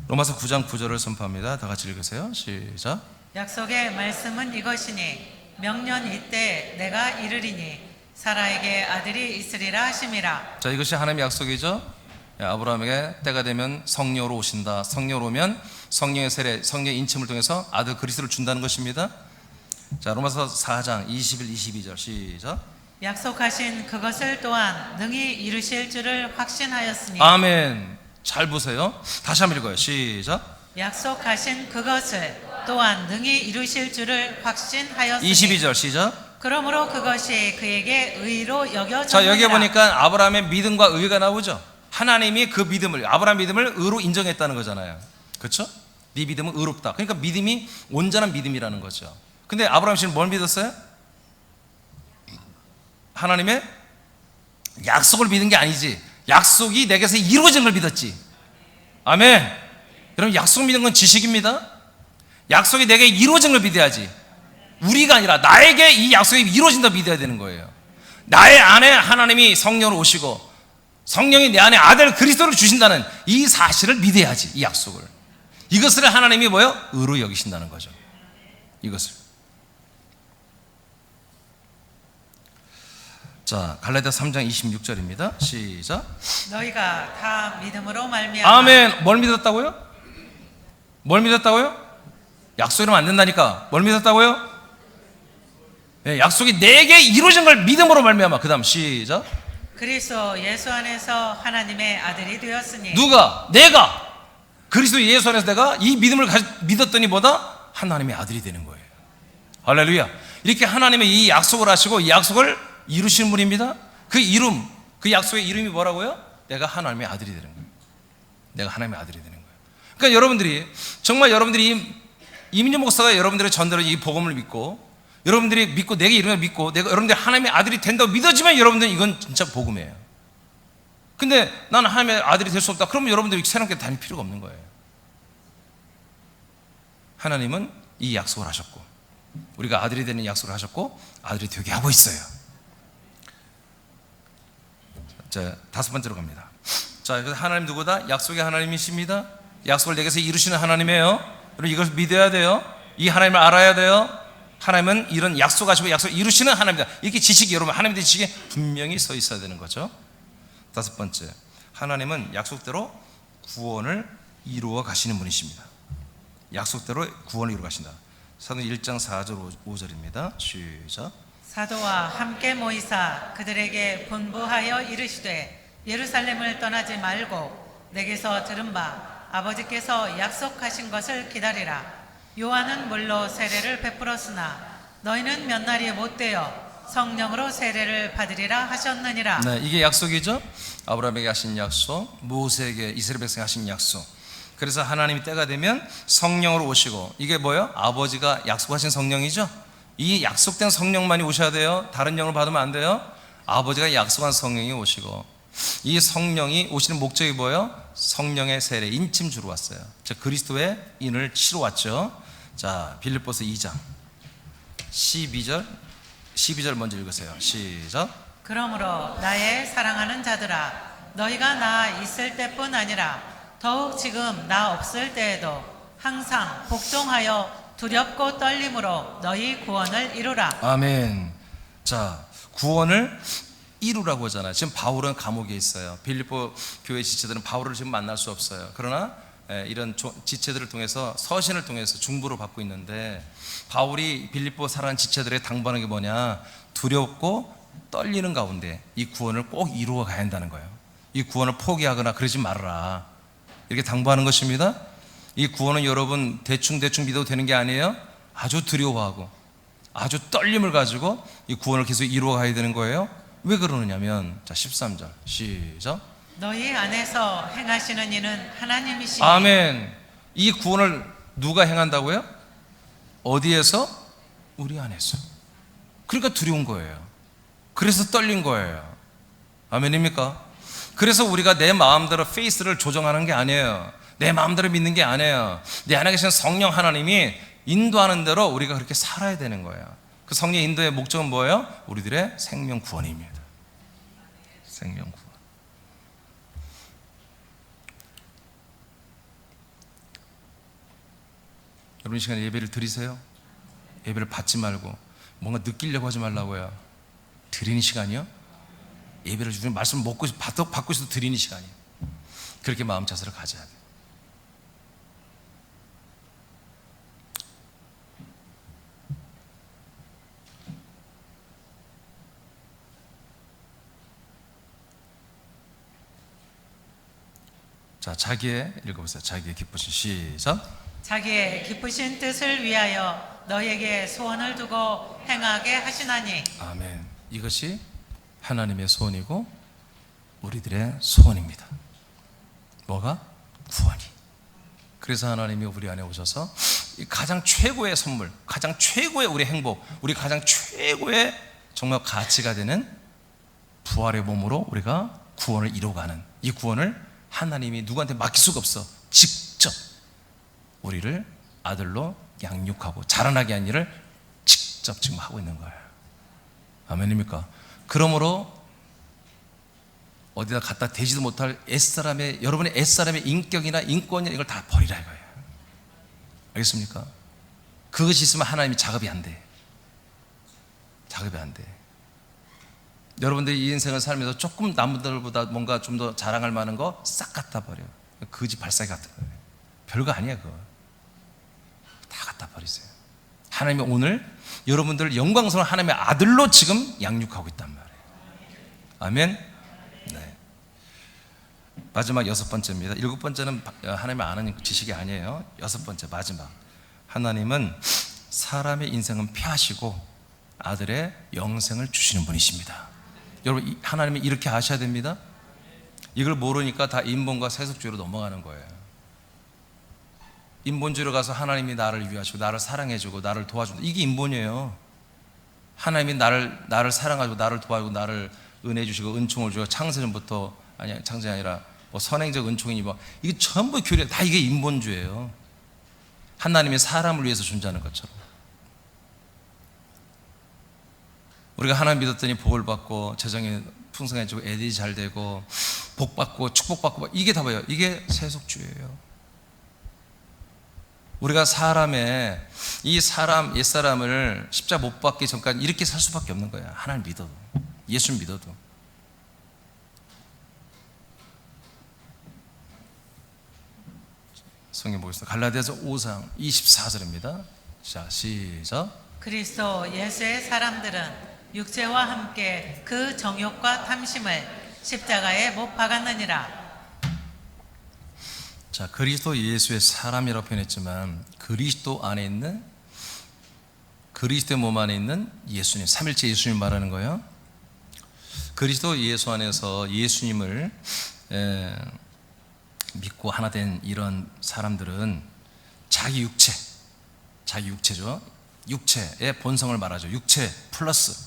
로마서 9장 9절을 선포합니다. 다 같이 읽으세요. 시작. 약속의 말씀은 이것이니 명년 이때 내가 이르리니 사라에게 아들이 있으리라 하심이라. 자, 이것이 하나님의 약속이죠. 아브라함에게 때가 되면 성령으로 오신다. 성령으로 오면 성령의 세례, 성령의 인침을 통해서 아들 그리스도를 준다는 것입니다. 자, 로마서 4장 21, 22절 시작. 약속하신 그것을 또한 능히 이루실 줄을 확신하였으니. 아멘. 잘 보세요. 다시 한번 읽어요. 시작. 약속하신 그것을 또한 능히 이루실 줄을 확신하였으니. 22절 시작. 그러므로 그것이 그에게 의로 여겨졌느니라. 자, 여기 보니까 아브라함의 믿음과 의가 나오죠. 하나님이 그 믿음을, 아브라함 믿음을 의로 인정했다는 거잖아요. 그렇죠? 네 믿음은 의롭다. 그러니까 믿음이 온전한 믿음이라는 거죠. 근데 아브라함 씨는 뭘 믿었어요? 하나님의 약속을 믿은 게 아니지, 약속이 내게서 이루어진 걸 믿었지. 아멘. 여러분, 약속 믿는 건 지식입니다. 약속이 내게 이루어진 걸 믿어야지. 우리가 아니라 나에게 이 약속이 이루어진다 믿어야 되는 거예요. 나의 안에 하나님이 성령으로 오시고 성령이 내 안에 아들 그리스도를 주신다는 이 사실을 믿어야지. 이 약속을, 이것을 하나님이 뭐예요? 의로 여기신다는 거죠. 이것을. 자, 갈라디아서 3장 26절입니다. 시작. 너희가 다 믿음으로 말미암아. 아멘. 뭘 믿었다고요? 뭘 믿었다고요? 약속이면 안 된다니까. 뭘 믿었다고요? 네, 약속이 내게 이루어진 걸 믿음으로 말미암아. 그 다음 시작. 그리스도 예수 안에서 하나님의 아들이 되었으니. 누가? 내가 그리스도 예수 안에서 내가 이 믿음을 믿었더니 뭐다? 하나님의 아들이 되는 거예요. 할렐루야. 이렇게 하나님의 이 약속을 하시고 이 약속을 이루시는 분입니다. 그 이름, 그 약속의 이름이 뭐라고요? 내가 하나님의 아들이 되는 거예요. 내가 하나님의 아들이 되는 거예요. 그러니까 여러분들이 정말 여러분들이 이민준 목사가 여러분들의 전대로 이 복음을 믿고 여러분들이 믿고 내게 이름을 믿고 내가 여러분들이 하나님의 아들이 된다고 믿어지면 여러분들은 이건 진짜 복음이에요. 근데 나는 하나님의 아들이 될 수 없다. 그러면 여러분들이 새롭게 다닐 필요가 없는 거예요. 하나님은 이 약속을 하셨고 우리가 아들이 되는 약속을 하셨고 아들이 되게 하고 있어요. 자, 다섯 번째로 갑니다. 자, 그래서 하나님 누구다? 약속의 하나님이십니다. 약속을 내게서 이루시는 하나님이에요. 그리고 이걸 믿어야 돼요. 이 하나님을 알아야 돼요. 하나님은 이런 약속하시고 약속 이루시는 하나님이다. 이렇게 지식이 여러분 하나님에 대한 지식이 분명히 서 있어야 되는 거죠. 다섯 번째, 하나님은 약속대로 구원을 이루어 가시는 분이십니다. 약속대로 구원을 이루어 가신다. 사도행 1장 4절 5절입니다. 시작. 사도와 함께 모이사 그들에게 분부하여 이르시되 예루살렘을 떠나지 말고 내게서 들은 바 아버지께서 약속하신 것을 기다리라. 요한은 물로 세례를 베풀었으나 너희는 몇 날이 못되어 성령으로 세례를 받으리라 하셨느니라. 네, 이게 약속이죠. 아브라함에게 하신 약속, 모세에게 이스라엘 백성에게 하신 약속. 그래서 하나님이 때가 되면 성령으로 오시고, 이게 뭐예요? 아버지가 약속하신 성령이죠. 이 약속된 성령만이 오셔야 돼요. 다른 영을 받으면 안 돼요. 아버지가 약속한 성령이 오시고, 이 성령이 오시는 목적이 뭐예요? 성령의 세례, 인침 주러 왔어요. 즉 그리스도의 인을 치러 왔죠. 자, 빌립보서 2장 12절 먼저 읽으세요. 시작. 그러므로 나의 사랑하는 자들아, 너희가 나 있을 때뿐 아니라 더욱 지금 나 없을 때에도 항상 복종하여 두렵고 떨림으로 너희 구원을 이루라. 아멘. 자, 구원을 이루라고 하잖아요. 지금 바울은 감옥에 있어요. 빌립보 교회 지체들은 바울을 지금 만날 수 없어요. 그러나 이런 지체들을 통해서, 서신을 통해서 중보를 받고 있는데, 바울이 빌립보 살아가는 지체들에 당부하는 게 뭐냐? 두렵고 떨리는 가운데 이 구원을 꼭 이루어 가야 한다는 거예요. 이 구원을 포기하거나 그러지 말아라, 이렇게 당부하는 것입니다. 이 구원은 여러분 대충 믿어도 되는 게 아니에요. 아주 두려워하고 아주 떨림을 가지고 이 구원을 계속 이루어 가야 되는 거예요. 왜 그러느냐면, 자 13절 시작. 너희 안에서 행하시는 이는 하나님이시니. 아멘. 이 구원을 누가 행한다고요? 어디에서? 우리 안에서. 그러니까 두려운 거예요. 그래서 떨린 거예요. 아멘입니까? 그래서 우리가 내 마음대로 페이스를 조정하는 게 아니에요. 내 마음대로 믿는 게 아니에요. 내 안에 계신 성령 하나님이 인도하는 대로 우리가 그렇게 살아야 되는 거예요. 그 성령 인도의 목적은 뭐예요? 우리들의 생명 구원입니다. 생명 구원. 여러분, 이 시간에 예배를 드리세요. 예배를 받지 말고 뭔가 느끼려고 하지 말라고요. 드리는 시간이요? 예배를 주면 말씀 받고 있어도 드리는 시간이에요. 그렇게 마음 자세를 가져야 돼요. 자, 자기의 읽어보세요. 자기의 기쁘신 시작. 자기의 기쁘신 뜻을 위하여 너희에게 소원을 두고 행하게 하시나니. 아멘. 이것이 하나님의 소원이고 우리들의 소원입니다. 뭐가? 구원이. 그래서 하나님이 우리 안에 오셔서 이 가장 최고의 선물, 가장 최고의 우리 행복, 우리 가장 최고의 정말 가치가 되는 부활의 몸으로 우리가 구원을 이루어가는, 이 구원을 하나님이 누구한테 맡길 수가 없어. 직접 우리를 아들로 양육하고 자라나게 한 일을 직접 지금 하고 있는 거예요. 아멘입니까? 그러므로 어디다 갖다 대지도 못할 옛사람의, 여러분의 옛사람의 인격이나 인권이나 이걸 다 버리라 이거예요. 알겠습니까? 그것이 있으면 하나님이 작업이 안 돼. 작업이 안 돼. 여러분들이 이 인생을 살면서 조금 남들보다 뭔가 좀 더 자랑할 만한 거 싹 갖다 버려. 거지 발사기 같은 거예요. 별거 아니야 그거. 다 갖다 버리세요. 하나님이 오늘 여러분들을 영광스러운 하나님의 아들로 지금 양육하고 있단 말이에요. 아멘. 네. 마지막 6번째입니다. 7번째는 하나님을 아는 지식이 아니에요. 6번째 마지막. 하나님은 사람의 인생은 피하시고 아들의 영생을 주시는 분이십니다. 여러분, 하나님이 이렇게 아셔야 됩니다. 이걸 모르니까 다 인본과 세속주의로 넘어가는 거예요. 인본주의로 가서 하나님이 나를 위하시고 나를 사랑해주고 나를 도와준다, 이게 인본이에요. 하나님이 나를 사랑하고 나를 도와주고 나를 은혜 주시고 은총을 주고 창세전부터, 아니 창세가 아니라 뭐 선행적 은총이니 뭐, 이게 전부 교리, 다 이게 인본주의예요. 하나님이 사람을 위해서 존재하는 것처럼. 우리가 하나님 믿었더니 복을 받고 재정이 풍성해지고 애들이 잘 되고 복 받고 축복 받고, 이게 다 뭐예요? 이게 세속주의예요. 우리가 옛사람을 십자가 못 박기 전까지 이렇게 살 수밖에 없는 거야. 하나님 믿어도, 예수 믿어도. 성경 보겠습니다. 갈라디아서 5장 24절입니다. 자, 시작. 그리스도 예수의 사람들은 육체와 함께 그 정욕과 탐심을 십자가에 못 박았느니라. 자, 그리스도 예수의 사람이라고 표현했지만 그리스도 안에 있는, 그리스도의 몸 안에 있는 예수님, 삼일체 예수님 말하는 거예요. 그리스도 예수 안에서 예수님을 믿고 하나 된 이런 사람들은 자기 육체죠. 육체의 본성을 말하죠. 육체 플러스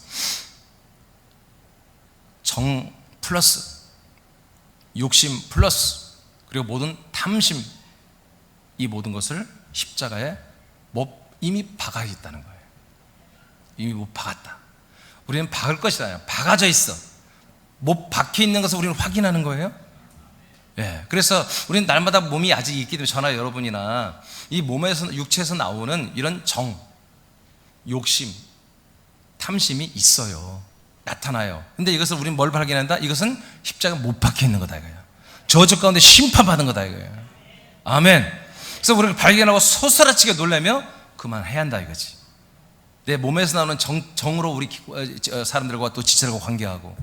정 플러스 욕심 플러스 그리고 모든 탐심, 이 모든 것을 십자가에 이미 박아 있다는 거예요. 이미 못 박았다. 우리는 박을 것이다. 박아져 있어. 못 박혀 있는 것을 우리는 확인하는 거예요. 예. 그래서 우리는 날마다 몸이 아직 있기 때문에 저나 여러분이나 이 몸에서, 육체에서 나오는 이런 정, 욕심, 탐심이 있어요. 나타나요. 근데 이것을 우리는 뭘 발견한다? 이것은 십자가 못 박혀 있는 거다 이거야. 저주 가운데 심판받은 거다 이거야. 아멘. 그래서 우리가 발견하고 소스라치게 놀라며 그만해야 한다 이거지. 내 몸에서 나오는 정으로 우리 사람들과 또 지체들과 관계하고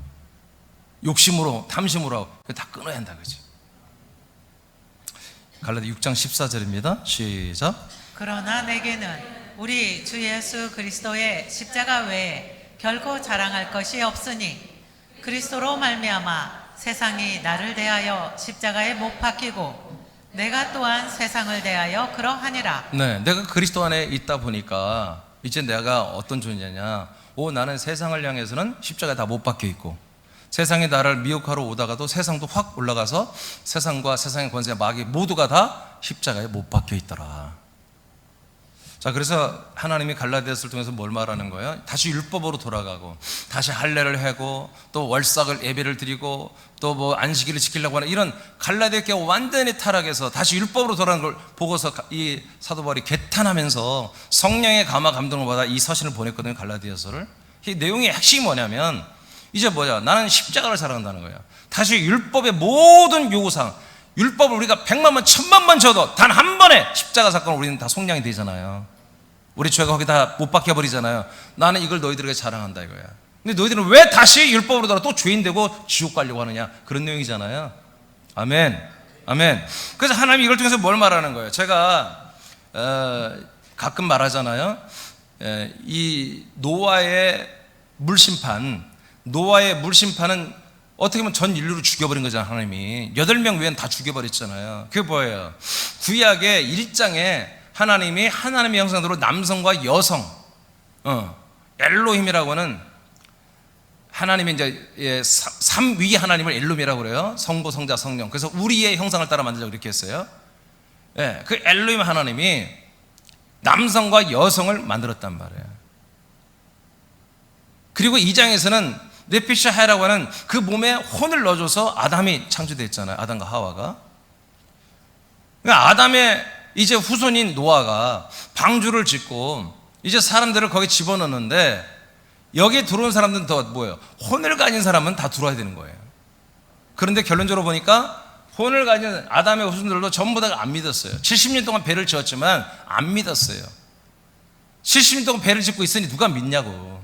욕심으로, 탐심으로 다 끊어야 한다 그지. 갈라디아 6장 14절입니다. 시작. 그러나 내게는 우리 주 예수 그리스도의 십자가 외에 결코 자랑할 것이 없으니 그리스도로 말미암아 세상이 나를 대하여 십자가에 못 박히고 내가 또한 세상을 대하여 그러하니라. 네, 내가 그리스도 안에 있다 보니까 이제 내가 어떤 존재냐? 나는 세상을 향해서는 십자가에 다 못 박혀 있고, 세상이 나를 미혹하러 오다가도 세상도 확 올라가서 세상과 세상의 권세, 마귀 모두가 다 십자가에 못 박혀 있더라. 자, 그래서 하나님이 갈라디아서를 통해서 뭘 말하는 거예요? 다시 율법으로 돌아가고, 다시 할례를 하고, 또 월삭을 예배를 드리고, 또 뭐 안식일을 지키려고 하는 이런 갈라디아 교회가 완전히 타락해서 다시 율법으로 돌아가는 걸 보고서 이 사도 바울이 개탄하면서 성령의 감화 감동을 받아 이 서신을 보냈거든요. 갈라디아서를. 이 내용의 핵심이 뭐냐면 이제 뭐야? 나는 십자가를 사랑한다는 거야. 다시 율법의 모든 요구사항, 율법을 우리가 100만 번, 1000만 번 줘도 단 한 번의 십자가 사건을 우리는 다 속량이 되잖아요. 우리 죄가 거기 다 못 박혀버리잖아요. 나는 이걸 너희들에게 자랑한다 이거야. 근데 너희들은 왜 다시 율법으로 돌아 또 죄인 되고 지옥 가려고 하느냐, 그런 내용이잖아요. 아멘, 아멘. 그래서 하나님이 이걸 통해서 뭘 말하는 거예요? 제가 가끔 말하잖아요. 이 노아의 물심판은 어떻게 보면 전 인류를 죽여버린 거잖아요. 하나님이 8명 외에는 다 죽여버렸잖아요. 그게 뭐예요? 구약의 1장에 하나님이 하나님의 형상대로 남성과 여성, 엘로힘이라고 하는 하나님의 이제 삼위 하나님을 엘로힘이라고 그래요. 성부, 성자, 성령. 그래서 우리의 형상을 따라 만들자고 이렇게 했어요. 예, 그 엘로힘 하나님이 남성과 여성을 만들었단 말이에요. 그리고 2장에서는 네피샤하라고 하는 그 몸에 혼을 넣어줘서 아담이 창조됐잖아요. 아담과 하와가. 그러니까 아담의 이제 후손인 노아가 방주를 짓고 이제 사람들을 거기 집어넣는데 여기에 들어온 사람들은 더 뭐예요? 혼을 가진 사람은 다 들어와야 되는 거예요. 그런데 결론적으로 보니까 혼을 가진 아담의 후손들도 전부 다 안 믿었어요. 70년 동안 배를 지었지만 안 믿었어요. 70년 동안 배를 짓고 있으니 누가 믿냐고.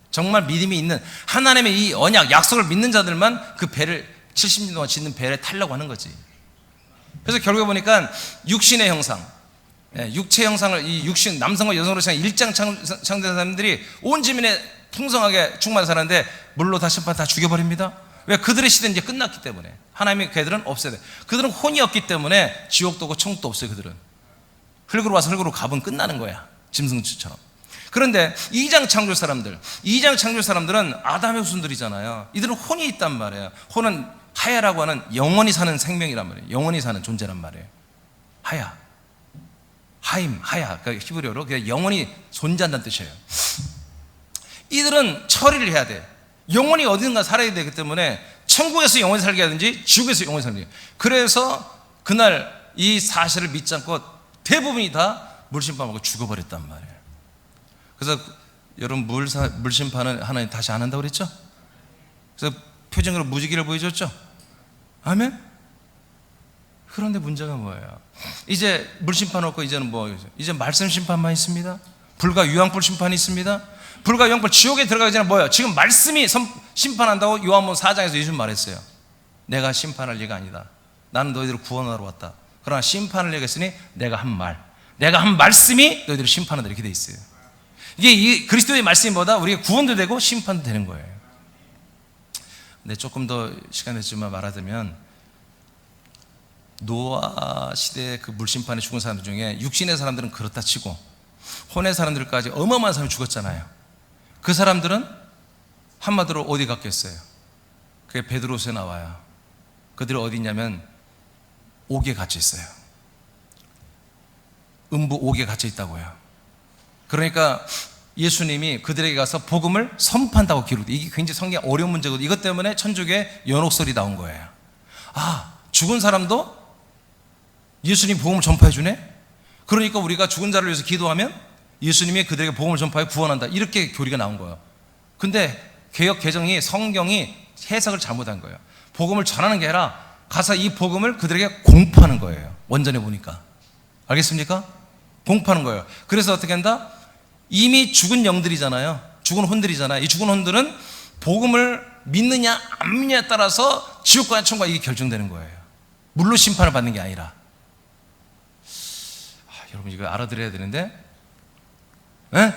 정말 믿음이 있는 하나님의 이 언약, 약속을 믿는 자들만 그 배를 70년 동안 짓는 배를 타려고 하는 거지. 그래서 결국에 보니까 육신의 형상, 육체 형상을, 이 육신, 남성과 여성으로 시작한 1장 창조된 사람들이 온 지면에 풍성하게 충만히 살았는데 물로 다 심판 다 죽여버립니다. 왜? 그들의 시대는 이제 끝났기 때문에. 하나님의 걔들은 없애야 돼. 그들은 혼이 없기 때문에 지옥도 없고 천국도 없어요. 그들은 흙으로 와서 흙으로 가면 끝나는 거야. 짐승처럼. 그런데 2장 창조 사람들은 아담의 후손들이잖아요. 이들은 혼이 있단 말이에요. 혼은 하야라고 하는 영원히 사는 생명이란 말이에요. 영원히 사는 존재란 말이에요. 하야, 하임, 하야. 그러니까 히브리어로 그냥 영원히 존재한다는 뜻이에요. 이들은 처리를 해야 돼. 영원히 어딘가 살아야 되기 때문에 천국에서 영원히 살게 하든지 지옥에서 영원히 살게 해야 돼. 그래서 그날 이 사실을 믿지 않고 대부분이 다 물심판하고 죽어버렸단 말이에요. 그래서 여러분 물심판은 하나님 다시 안 한다고 그랬죠? 그래서 표정으로 무지개를 보여줬죠? 아멘? 그런데 문제가 뭐예요? 이제 물심판 없고 이제는 뭐, 이제 말씀 심판만 있습니다. 불과 유황불 심판이 있습니다. 불과 유황불, 지옥에 들어가기 전에 뭐예요? 지금 말씀이 심판한다고 요한복음 4장에서 예수님 말했어요. 내가 심판할 리가 아니다. 나는 너희들을 구원하러 왔다. 그러나 심판을 얘기했으니 내가 한 말씀이 너희들을 심판한다, 이렇게 돼 있어요. 이게 이 그리스도의 말씀이 뭐다? 우리가 구원도 되고 심판도 되는 거예요. 근데 조금 더 시간 됐지만 말하자면 노아 시대의 그 물심판에 죽은 사람들 중에 육신의 사람들은 그렇다 치고 혼의 사람들까지 어마어마한 사람이 죽었잖아요. 그 사람들은 한마디로 어디 갔겠어요? 그게 베드로서에 나와요. 그들이 어디 있냐면 옥에 갇혀 있어요. 음부 옥에 갇혀 있다고요. 그러니까 예수님이 그들에게 가서 복음을 선포한다고 기록돼. 이게 굉장히 성경에 어려운 문제거든요. 이것 때문에 천주교에 연옥설이 나온 거예요. 아, 죽은 사람도 예수님 복음을 전파해 주네? 그러니까 우리가 죽은 자를 위해서 기도하면 예수님이 그들에게 복음을 전파해 구원한다. 이렇게 교리가 나온 거예요. 근데 개역 개정이 성경이 해석을 잘못한 거예요. 복음을 전하는 게 아니라 가서 이 복음을 그들에게 공포하는 거예요. 원전에 보니까. 알겠습니까? 공포하는 거예요. 그래서 어떻게 한다? 이미 죽은 영들이잖아요. 죽은 혼들이잖아요. 이 죽은 혼들은 복음을 믿느냐 안 믿느냐에 따라서 지옥과 천국과 이게 결정되는 거예요. 물로 심판을 받는 게 아니라. 여러분 이거 알아들어야 되는데, 에?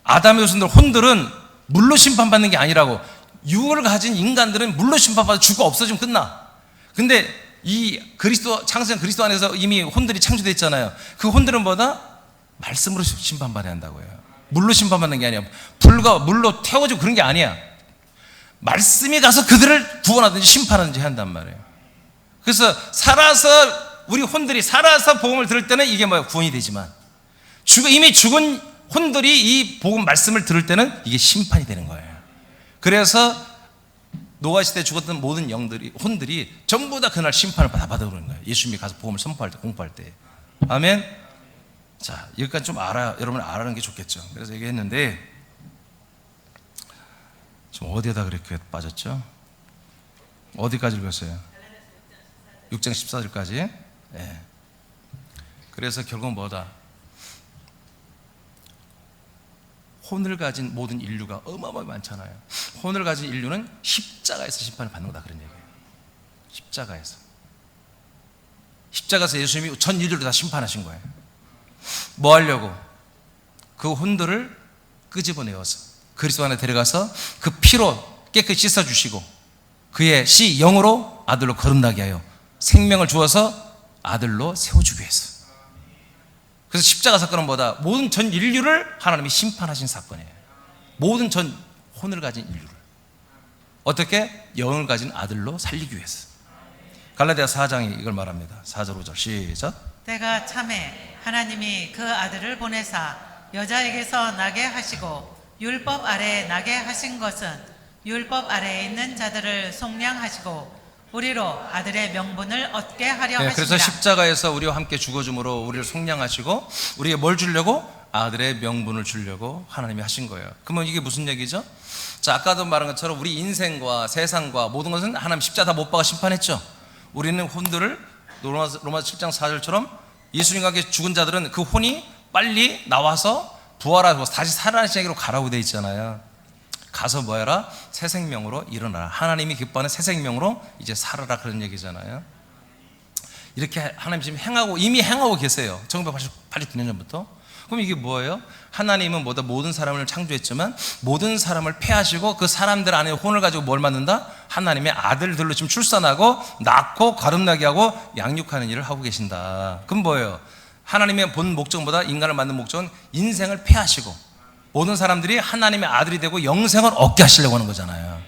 아담의 후손들 혼들은 물로 심판받는 게 아니라고. 육을 가진 인간들은 물로 심판받아 죽어 없어지면 끝나. 근데 이 그리스도, 창세전 그리스도 안에서 이미 혼들이 창조됐잖아요. 그 혼들은 뭐다? 말씀으로 심판받아야 한다고요. 물로 심판받는 게 아니야. 불과 물로 태워지고 그런 게 아니야. 말씀이 가서 그들을 구원하든지 심판하든지 한단 말이에요. 그래서 살아서 우리 혼들이 살아서 복음을 들을 때는 이게 뭐야? 구원이 되지만 이미 죽은 혼들이 이 복음 말씀을 들을 때는 이게 심판이 되는 거예요. 그래서 노아 시대에 죽었던 모든 영들이, 혼들이 전부 다 그날 심판을 받아버리는 거예요. 예수님이 가서 복음을 선포할 때, 공포할 때. 아멘. 자, 여기까지 좀 여러분 알아는 게 좋겠죠. 그래서 얘기했는데, 좀 어디에다 그렇게 빠졌죠? 어디까지 읽었어요? 6장 14절까지. 네. 그래서 결국 뭐다? 혼을 가진 모든 인류가 어마어마하게 많잖아요. 혼을 가진 인류는 십자가에서 심판을 받는 거다, 그런 얘기예요. 십자가에서 예수님이 전 인류를 다 심판하신 거예요. 뭐 하려고? 그 혼들을 끄집어내어서 그리스도 안에 데려가서 그 피로 깨끗이 씻어주시고 그의 씨 영으로 아들로 거듭나게 하여 생명을 주어서 아들로 세워주기 위해서. 그래서 십자가 사건은 뭐다? 모든 전 인류를 하나님이 심판하신 사건이에요. 모든 전 혼을 가진 인류를 어떻게? 영을 가진 아들로 살리기 위해서. 갈라디아 4장이 이걸 말합니다. 4절 5절 시작. 때가 참에 하나님이 그 아들을 보내사 여자에게서 나게 하시고 율법 아래에 나게 하신 것은 율법 아래에 있는 자들을 속량하시고 우리로 아들의 명분을 얻게 하려 하시니라. 그래서 십자가에서 우리와 함께 죽어줌으로 우리를 속량하시고 우리에게 뭘 주려고? 아들의 명분을 주려고 하나님이 하신 거예요. 그러면 이게 무슨 얘기죠? 자, 아까도 말한 것처럼 우리 인생과 세상과 모든 것은 하나님 십자가 다 못 박아 심판했죠. 우리는 혼들을 로마서 7장 4절처럼 예수님과 함께 죽은 자들은 그 혼이 빨리 나와서 부활하고 다시 살아나는 시간으로 가라고 돼 있잖아요. 가서 뭐 해라? 새 생명으로 일어나라. 하나님이 기뻐하는 새 생명으로 이제 살아라, 그런 얘기잖아요. 이렇게 하나님 지금 이미 행하고 계세요. 1989년 전부터. 그럼 이게 뭐예요? 하나님은 뭐다? 모든 사람을 창조했지만 모든 사람을 폐하시고 그 사람들 안에 혼을 가지고 뭘 만든다? 하나님의 아들들로 지금 출산하고 낳고 거듭나게 하고 양육하는 일을 하고 계신다. 그럼 뭐예요? 하나님의 본 목적보다 인간을 만든 목적은 인생을 폐하시고 모든 사람들이 하나님의 아들이 되고 영생을 얻게 하시려고 하는 거잖아요.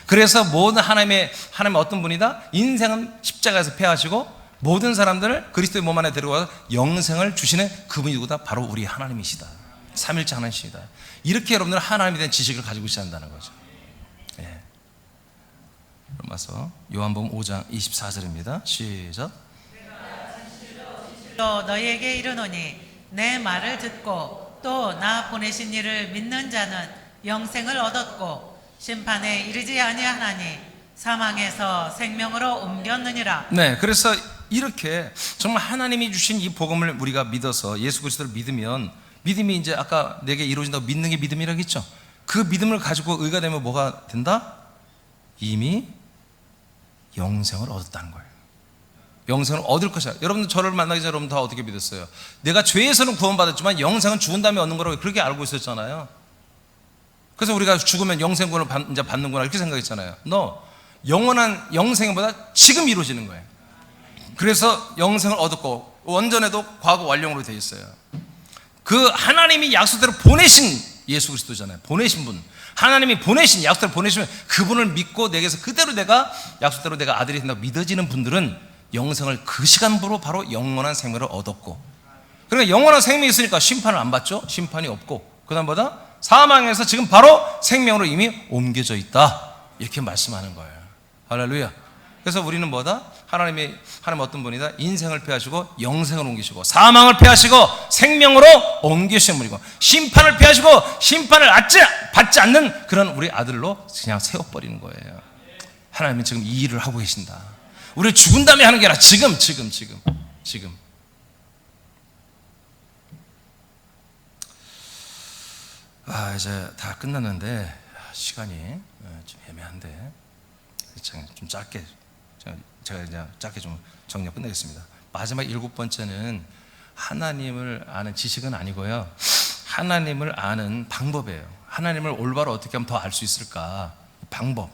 그래서 모든 하나님의 어떤 분이다? 인생은 십자가에서 폐하시고 모든 사람들을 그리스도의 몸 안에 데려가서 영생을 주시는 그분이 누구다? 바로 우리 하나님이시다. 삼일째 하나님이시다. 이렇게 여러분들은 하나님에 대한 지식을 가지고 있어야 한다는 거죠. 예. 로마서 요한복음 5장 24절입니다. 시작. 또 너희에게 이르노니 내 말을 듣고 또 나 보내신 이를 믿는 자는 영생을 얻었고 심판에 이르지 아니하나니 사망에서 생명으로 옮겼느니라. 네, 그래서 이렇게 정말 하나님이 주신 이 복음을 우리가 믿어서 예수 그리스도를 믿으면, 믿음이 이제 아까 내게 이루어진다고 믿는 게 믿음이라고 했죠. 그 믿음을 가지고 의가 되면 뭐가 된다? 이미 영생을 얻었다는 거예요. 영생을 얻을 것이야. 여러분들 저를 만나기 전에 여러분 다 어떻게 믿었어요? 내가 죄에서는 구원받았지만 영생은 죽은 다음에 얻는 거라고 그렇게 알고 있었잖아요. 그래서 우리가 죽으면 영생권을 이제 받는구나 이렇게 생각했잖아요. 영원한 영생보다 지금 이루어지는 거예요. 그래서 영생을 얻었고 원전에도 과거 완료로 되어 있어요. 그 하나님이 약속대로 보내신 예수 그리스도잖아요. 보내신 분, 하나님이 보내신 약속대로 보내시면 그분을 믿고 내게서 그대로 내가 약속대로 내가 아들이 된다고 믿어지는 분들은 영생을 그 시간부로 바로 영원한 생명을 얻었고, 그러니까 영원한 생명이 있으니까 심판을 안 받죠. 심판이 없고 그다음 뭐다? 사망에서 지금 바로 생명으로 이미 옮겨져 있다. 이렇게 말씀하는 거예요. 할렐루야. 그래서 우리는 뭐다? 하나님 어떤 분이다? 인생을 패하시고 영생을 옮기시고 사망을 패하시고 생명으로 옮기시는 분이고 심판을 패하시고 심판을 받지 않는 그런 우리 아들로 그냥 세워버리는 거예요. 하나님은 지금 이 일을 하고 계신다. 우리 죽은 다음에 하는 게 아니라 지금. 이제 다 끝났는데 시간이 좀 애매한데 좀 짧게 제가 이제 짧게 좀 정리하고 끝내겠습니다. 마지막 7번째는 하나님을 아는 지식은 아니고요. 하나님을 아는 방법이에요. 하나님을 올바로 어떻게 하면 더 알 수 있을까? 방법.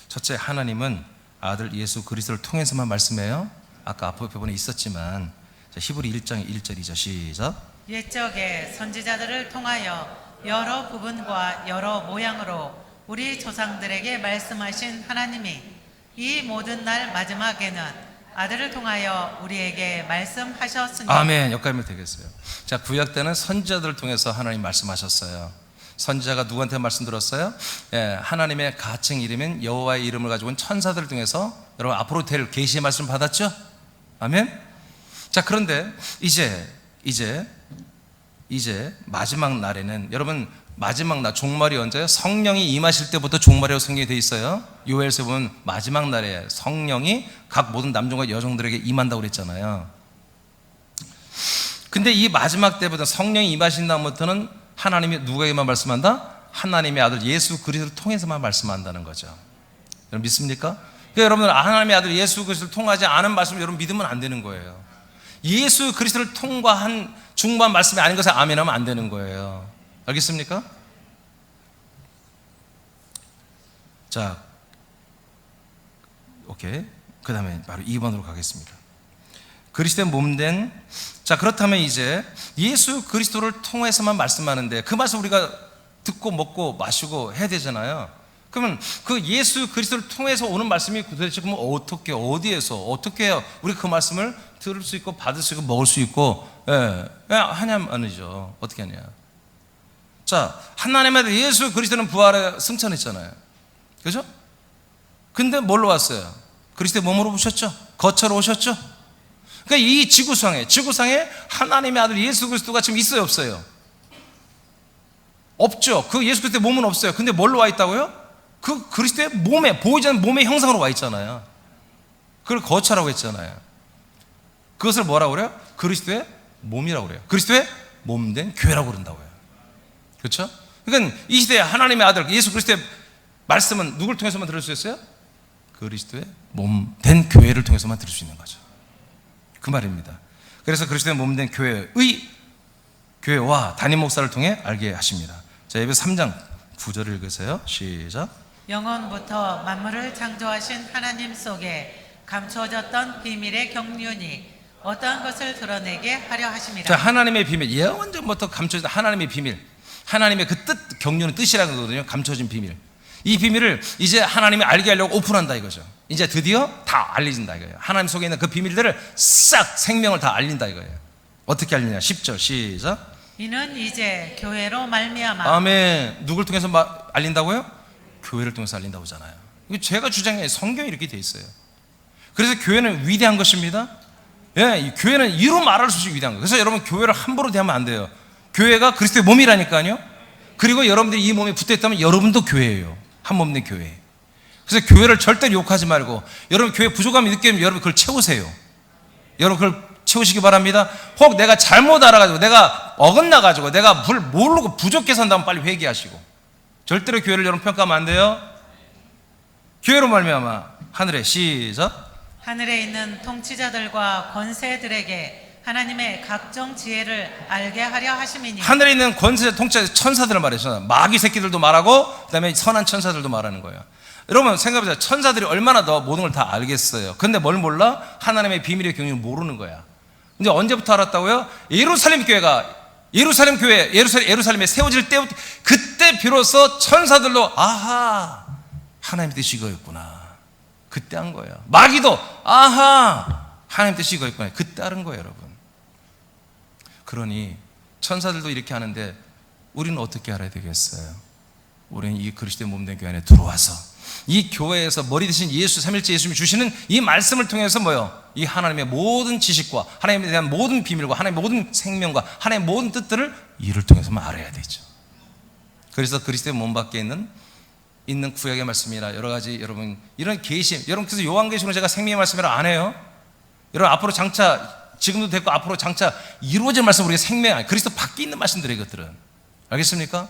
첫째, 하나님은 아들 예수 그리스도를 통해서만 말씀해요. 아까 앞에 부분에 있었지만 히브리 1장 1절 2절 시작. 옛적에 선지자들을 통하여 여러 부분과 여러 모양으로 우리 조상들에게 말씀하신 하나님이 이 모든 날 마지막에는 아들을 통하여 우리에게 말씀하셨으니. 아멘. 여기까지면 되겠어요. 자, 구약 때는 선지자들을 통해서 하나님 말씀하셨어요. 선지자가 누구한테 말씀 들었어요? 하나님의 가칭 이름인 여호와의 이름을 가지고 온 천사들을 통해서 여러분 앞으로 될 계시의 말씀 받았죠? 아멘. 자, 그런데 이제 마지막 날에는 여러분 마지막 날 종말이 언제요? 성령이 임하실 때부터 종말이라고 성경이 되어 있어요. 요엘서 보면 마지막 날에 성령이 각 모든 남종과 여종들에게 임한다고 그랬잖아요. 근데 이 마지막 때부터 성령이 임하신 다음부터는 하나님이 누구에게만 말씀한다? 하나님의 아들 예수 그리스도를 통해서만 말씀한다는 거죠. 여러분 믿습니까? 그러니까 여러분들 하나님의 아들 예수 그리스도를 통하지 않은 말씀을 여러분 믿으면 안 되는 거예요. 예수 그리스도를 통과한 중보한 말씀이 아닌 것에 아멘하면 안 되는 거예요. 알겠습니까? 자, 오케이. 그 다음에 바로 2번으로 가겠습니다. 그리스도의 몸된, 자, 그렇다면 이제 예수 그리스도를 통해서만 말씀하는데 그 말씀 우리가 듣고 먹고 마시고 해야 되잖아요. 그러면 그 예수 그리스도를 통해서 오는 말씀이 도대체 그럼 어떻게, 어디에서, 어떻게 해야 우리가 그 말씀을 들을 수 있고 받을 수 있고 먹을 수 있고 하냐면이죠. 어떻게 하냐. 자, 하나님의 아들 예수 그리스도는 부활에 승천했잖아요. 그죠? 근데 뭘로 왔어요? 그리스도의 몸으로 오셨죠? 거처로 오셨죠? 그러니까 이 지구상에 하나님의 아들 예수 그리스도가 지금 있어요, 없어요? 없죠. 그 예수 그리스도의 몸은 없어요. 근데 뭘로 와 있다고요? 그 그리스도의 몸에, 보이지 않는 몸의 형상으로 와 있잖아요. 그걸 거처라고 했잖아요. 그것을 뭐라고 그래요? 그리스도의 몸이라고 그래요. 그리스도의 몸된 교회라고 그런다고요. 그렇죠? 그러니까 이 시대에 하나님의 아들 예수 그리스도의 말씀은 누굴 통해서만 들을 수 있어요? 그리스도의 몸된 교회를 통해서만 들을 수 있는 거죠. 그 말입니다. 그래서 그리스도의 몸된 교회와 담임 목사를 통해 알게 하십니다. 자, 에베소 3장 9절을 읽으세요. 시작. 영원부터 만물을 창조하신 하나님 속에 감추어졌던 비밀의 경륜이 어떠한 것을 드러내게 하려 하심이라. 자, 하나님의 비밀, 예언전부터 감춰진 하나님의 비밀, 하나님의 그 뜻, 경륜은 뜻이라는 거거든요. 감춰진 비밀. 이 비밀을 이제 하나님이 알게 하려고 오픈한다 이거죠. 이제 드디어 다 알려진다 이거예요. 하나님 속에 있는 그 비밀들을 싹 생명을 다 알린다 이거예요. 어떻게 알리냐? 10절 시작. 이는 이제 교회로 말미암아. 아멘. 누굴 통해서 알린다고요? 교회를 통해서 알린다고 하잖아요. 이거 제가 주장해. 성경이 이렇게 돼 있어요. 그래서 교회는 위대한 것입니다. 이 교회는 이루 말할 수 없이 위대한 거예요. 그래서 여러분 교회를 함부로 대하면 안 돼요. 교회가 그리스도의 몸이라니까요. 그리고 여러분들이 이 몸에 붙어 있다면 여러분도 교회예요. 한 몸 된 교회. 그래서 교회를 절대로 욕하지 말고 여러분 교회 부족함이 느끼면 여러분 그걸 채우세요. 여러분 그걸 채우시기 바랍니다. 혹 내가 잘못 알아가지고 내가 어긋나가지고 내가 모르고 부족해서 한다면 빨리 회개하시고. 절대로 교회를 여러분 평가하면 안 돼요. 교회로 말미암아 하늘에 시작. 하늘에 있는 통치자들과 권세들에게 하나님의 각종 지혜를 알게 하려 하심이니. 하늘에 있는 권세, 통치자, 천사들을 말해요. 마귀 새끼들도 말하고 그다음에 선한 천사들도 말하는 거예요. 여러분 생각해보세요. 천사들이 얼마나 더 모든 걸 다 알겠어요. 근데 뭘 몰라? 하나님의 비밀의 경륜을 모르는 거야. 근데 언제부터 알았다고요? 예루살렘 교회가 예루살렘에 세워질 때부터 그때 비로소 천사들도 아하 하나님의 뜻이 이거였구나. 그때 한 거예요. 마귀도 아하 하나님의 뜻이 이거였구나. 그때 알은 거예요, 여러분. 그러니 천사들도 이렇게 하는데 우리는 어떻게 알아야 되겠어요? 우리는 이 그리스도의 몸된 교회 안에 들어와서 이 교회에서 머리 대신 예수, 삼일째 예수님이 주시는 이 말씀을 통해서 뭐요? 이 하나님의 모든 지식과 하나님에 대한 모든 비밀과 하나님의 모든 생명과 하나님의 모든 뜻들을 이를 통해서만 알아야 되죠. 그래서 그리스도의 몸 밖에 있는 구약의 말씀이나 여러 가지 여러분 이런 계시, 여러분 그래서 요한계시록은 제가 생명의 말씀이라 안 해요. 여러분 앞으로 장차 지금도 됐고 앞으로 장차 이루어질 말씀 우리가 생명 아니 그리스도 밖에 있는 말씀들이 이것들은 알겠습니까?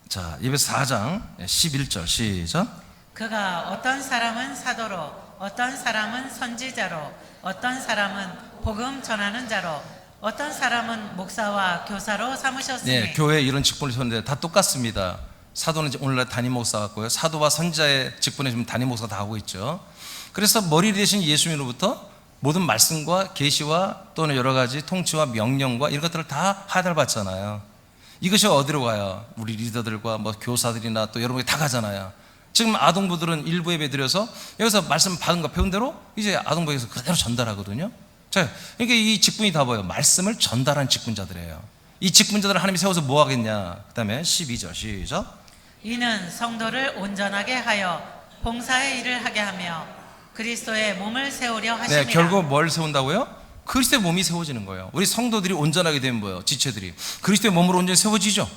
자, 에베소 4장 11절 시작. 그가 어떤 사람은 사도로, 어떤 사람은 선지자로, 어떤 사람은 복음 전하는 자로, 어떤 사람은 목사와 교사로 삼으셨으니. 네, 교회에 이런 직분을 줬는데 다 똑같습니다. 사도는 오늘날 담임 목사 같고요. 사도와 선지자의 직분에 지금 담임 목사 다 하고 있죠. 그래서 머리 대신 예수님으로부터 모든 말씀과 계시와 또는 여러 가지 통치와 명령과 이런 것들을 다 하달받잖아요. 이것이 어디로 가요? 우리 리더들과 뭐 교사들이나 또 여러분이 다 가잖아요. 지금 아동부들은 일부 예배 드려서 여기서 말씀 받은 거 배운 대로 이제 아동부에서 그대로 전달하거든요. 자, 그러니까 이 직분이 다 뭐예요? 말씀을 전달하는 직분자들이에요. 이 직분자들을 하나님이 세워서 뭐 하겠냐? 그 다음에 12절 시작. 이는 성도를 온전하게 하여 봉사의 일을 하게 하며 그리스도의 몸을 세우려 하심이라. 네, 결국 뭘 세운다고요? 그리스도의 몸이 세워지는 거예요. 우리 성도들이 온전하게 되면 뭐예요? 지체들이 그리스도의 몸으로 온전히 세워지죠.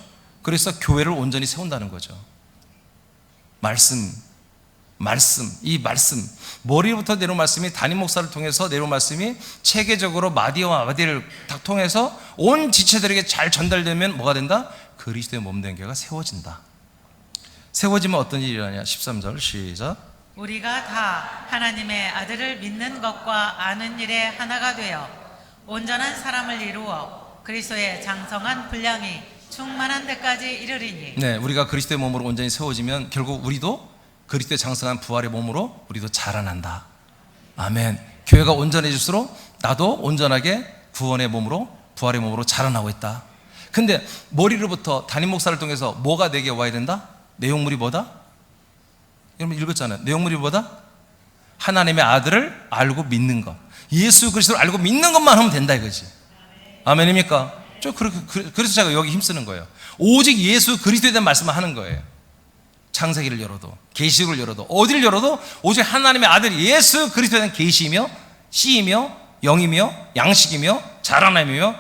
그래서 교회를 온전히 세운다는 거죠. 말씀, 이 말씀 머리부터 내려온 말씀이 담임 목사를 통해서 내려온 말씀이 체계적으로 마디와 마디를 다 통해서 온 지체들에게 잘 전달되면 뭐가 된다? 그리스도의 몸된 교회가 세워진다. 세워지면 어떤 일이 일어나냐? 13절 시작. 우리가 다 하나님의 아들을 믿는 것과 아는 일에 하나가 되어 온전한 사람을 이루어 그리스도의 장성한 분량이 충만한 데까지 이르리니. 네, 우리가 그리스도의 몸으로 온전히 세워지면 결국 우리도 그리스도의 장성한 부활의 몸으로 우리도 자라난다. 아멘. 교회가 온전해질수록 나도 온전하게 구원의 몸으로 부활의 몸으로 자라나고 있다. 근데 머리로부터 담임 목사를 통해서 뭐가 내게 와야 된다? 내용물이 뭐다? 여러분 읽었잖아요. 내용물이 뭐다? 하나님의 아들을 알고 믿는 것. 예수 그리스도를 알고 믿는 것만 하면 된다 이거지. 아멘입니까? 그래서 제가 여기 힘쓰는 거예요. 오직 예수 그리스도에 대한 말씀을 하는 거예요. 창세기를 열어도 계시록을 열어도 어디를 열어도 오직 하나님의 아들 예수 그리스도에 대한 계시이며 씨이며 영이며 양식이며 자라남이며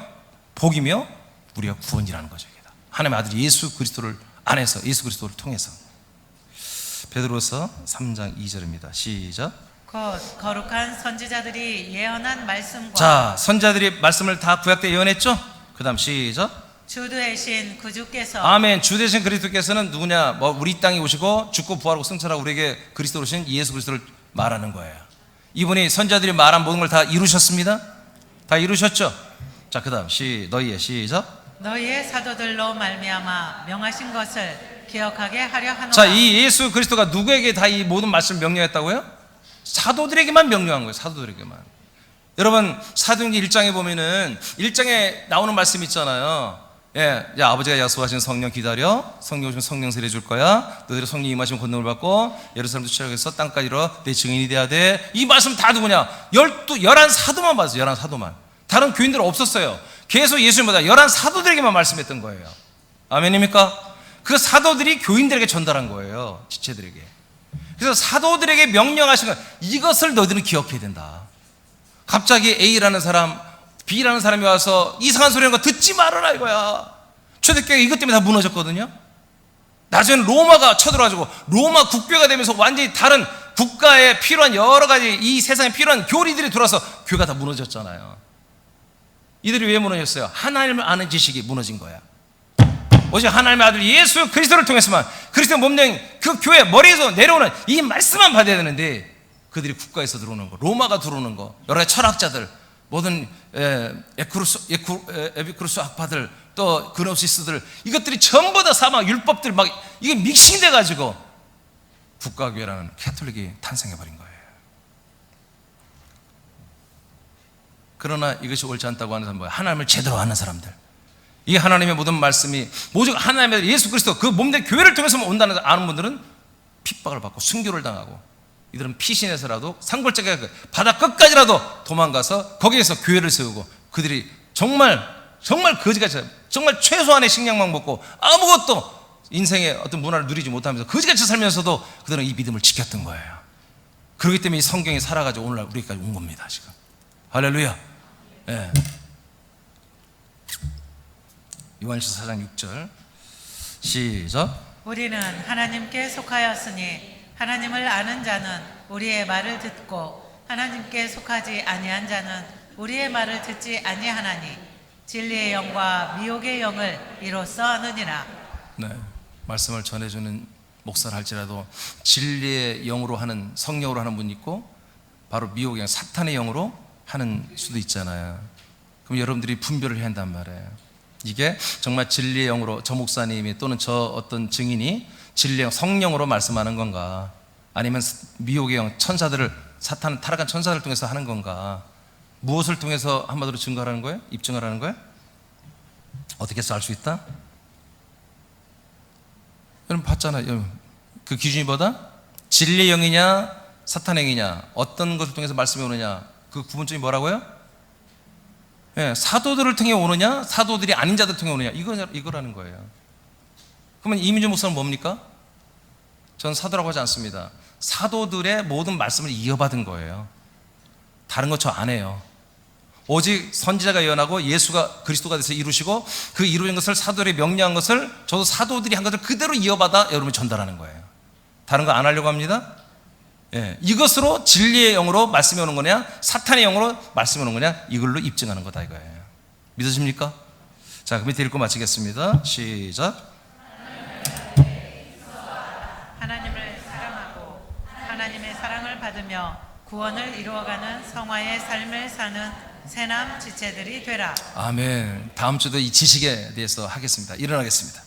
복이며 우리가 구원이라는 거죠. 하나님의 아들 예수 그리스도를 안에서 예수 그리스도를 통해서. 베드로서 3장 2절입니다. 시작. 곧 거룩한 선지자들이 예언한 말씀과. 자, 선지자들이 말씀을 다 구약 때 예언했죠? 그 다음 시작. 주 되신 구주께서. 아멘. 주 되신 그리스도께서는 누구냐? 뭐 우리 땅에 오시고 죽고 부활하고 승천하고 우리에게 그리스도로 오신 예수 그리스도를 말하는 거예요. 이분이 선지자들이 말한 모든 걸 다 이루셨습니다. 다 이루셨죠? 자, 그 다음 너희의 시작. 너희의 사도들로 말미암아 명하신 것을 기억하게 하려 하노라. 자, 이 예수 그리스도가 누구에게 다 이 모든 말씀을 명령했다고요? 사도들에게만 명령한 거예요. 사도들에게만. 여러분 사도행전 1장에 보면은 1장에 나오는 말씀 있잖아요. 야, 아버지가 약속하신 성령 기다려. 성령 오시면 성령 세례 줄 거야. 너희들 성령 임하시면 권능을 받고 예루살렘도 출애굽해서 땅까지 이르러 내 증인이 돼야 돼. 이 말씀 다 누구냐? 11 사도만 봤어요. 11 사도만. 다른 교인들 없었어요. 계속 예수님보다 11 사도들에게만 말씀했던 거예요. 아멘입니까? 그 사도들이 교인들에게 전달한 거예요. 지체들에게. 그래서 사도들에게 명령하신 건 이것을 너희들은 기억해야 된다. 갑자기 A라는 사람, B라는 사람이 와서 이상한 소리 하는 거 듣지 말아라 이거야. 초대교회가 이것 때문에 다 무너졌거든요. 나중에는 로마가 쳐들어가지고 로마 국교가 되면서 완전히 다른 국가에 필요한 여러 가지 이 세상에 필요한 교리들이 들어와서 교회가 다 무너졌잖아요. 이들이 왜 무너졌어요? 하나님을 아는 지식이 무너진 거야. 오직 하나님의 아들 예수 그리스도를 통해서만 그리스도 몸된 그 교회 머리에서 내려오는 이 말씀만 받아야 되는데 그들이 국가에서 들어오는 거, 로마가 들어오는 거, 여러 가지 철학자들, 모든 에피쿠르스 학파들, 또 그노시스들 이것들이 전부 다 사막 율법들 막 이게 믹싱돼 가지고 국가교회라는 캐톨릭이 탄생해버린 거예요. 그러나 이것이 옳지 않다고 하는 사람은 뭐예요? 하나님을 제대로 아는 사람들. 이 하나님의 모든 말씀이 오직 하나님의 예수 그리스도 그 몸된 교회를 통해서만 온다는 아는 분들은 핍박을 받고 순교를 당하고 이들은 피신해서라도 산골짜기 바다 끝까지라도 도망가서 거기에서 교회를 세우고, 그들이 정말 거지같이 정말 최소한의 식량만 먹고 아무것도 인생의 어떤 문화를 누리지 못하면서 거지같이 살면서도 그들은 이 믿음을 지켰던 거예요. 그렇기 때문에 이 성경이 살아가지고 오늘날 우리까지 온 겁니다. 지금 할렐루야. 예. 요한일서 4장 6절 시작. 우리는 하나님께 속하였으니 하나님을 아는 자는 우리의 말을 듣고 하나님께 속하지 아니한 자는 우리의 말을 듣지 아니하나니 진리의 영과 미혹의 영을 이로써 아느니라. 네, 말씀을 전해주는 목사를 할지라도 진리의 영으로 하는, 성령으로 하는 분이 있고 바로 미혹의 영, 사탄의 영으로 하는 수도 있잖아요. 그럼 여러분들이 분별을 해야 한단 말이에요. 이게 정말 진리의 영으로 저 목사님이 또는 저 어떤 증인이 진리의 영, 성령으로 말씀하는 건가, 아니면 미혹의 영, 천사들을, 사탄 타락한 천사들을 통해서 하는 건가, 무엇을 통해서 한마디로 증거하라는 거예요? 입증하라는 거예요? 어떻게 해서 알 수 있다? 여러분 봤잖아요. 그 기준이 뭐다? 진리의 영이냐 사탄의 영이냐, 어떤 것을 통해서 말씀이 오느냐, 그 구분점이 뭐라고요? 예, 사도들을 통해 오느냐 사도들이 아닌 자들 통해 오느냐, 이거라는 거예요. 그러면 이민주 목사는 뭡니까? 전 사도라고 하지 않습니다. 사도들의 모든 말씀을 이어받은 거예요. 다른 거 저 안 해요. 오직 선지자가 예언하고 예수가 그리스도가 돼서 이루시고 그 이루어진 것을 사도들이 명령한 것을 저도 사도들이 한 것을 그대로 이어받아 여러분이 전달하는 거예요. 다른 거 안 하려고 합니다. 예, 이것으로 진리의 영으로 말씀이 오는 거냐 사탄의 영으로 말씀이 오는 거냐, 이걸로 입증하는 거다 이거예요. 믿으십니까? 자, 그 밑에 읽고 마치겠습니다. 시작. 하나님을 사랑하고 하나님의 사랑을 받으며 구원을 이루어가는 성화의 삶을 사는 새남 지체들이 되라. 아멘. 다음 주도 이 지식에 대해서 하겠습니다. 일어나겠습니다.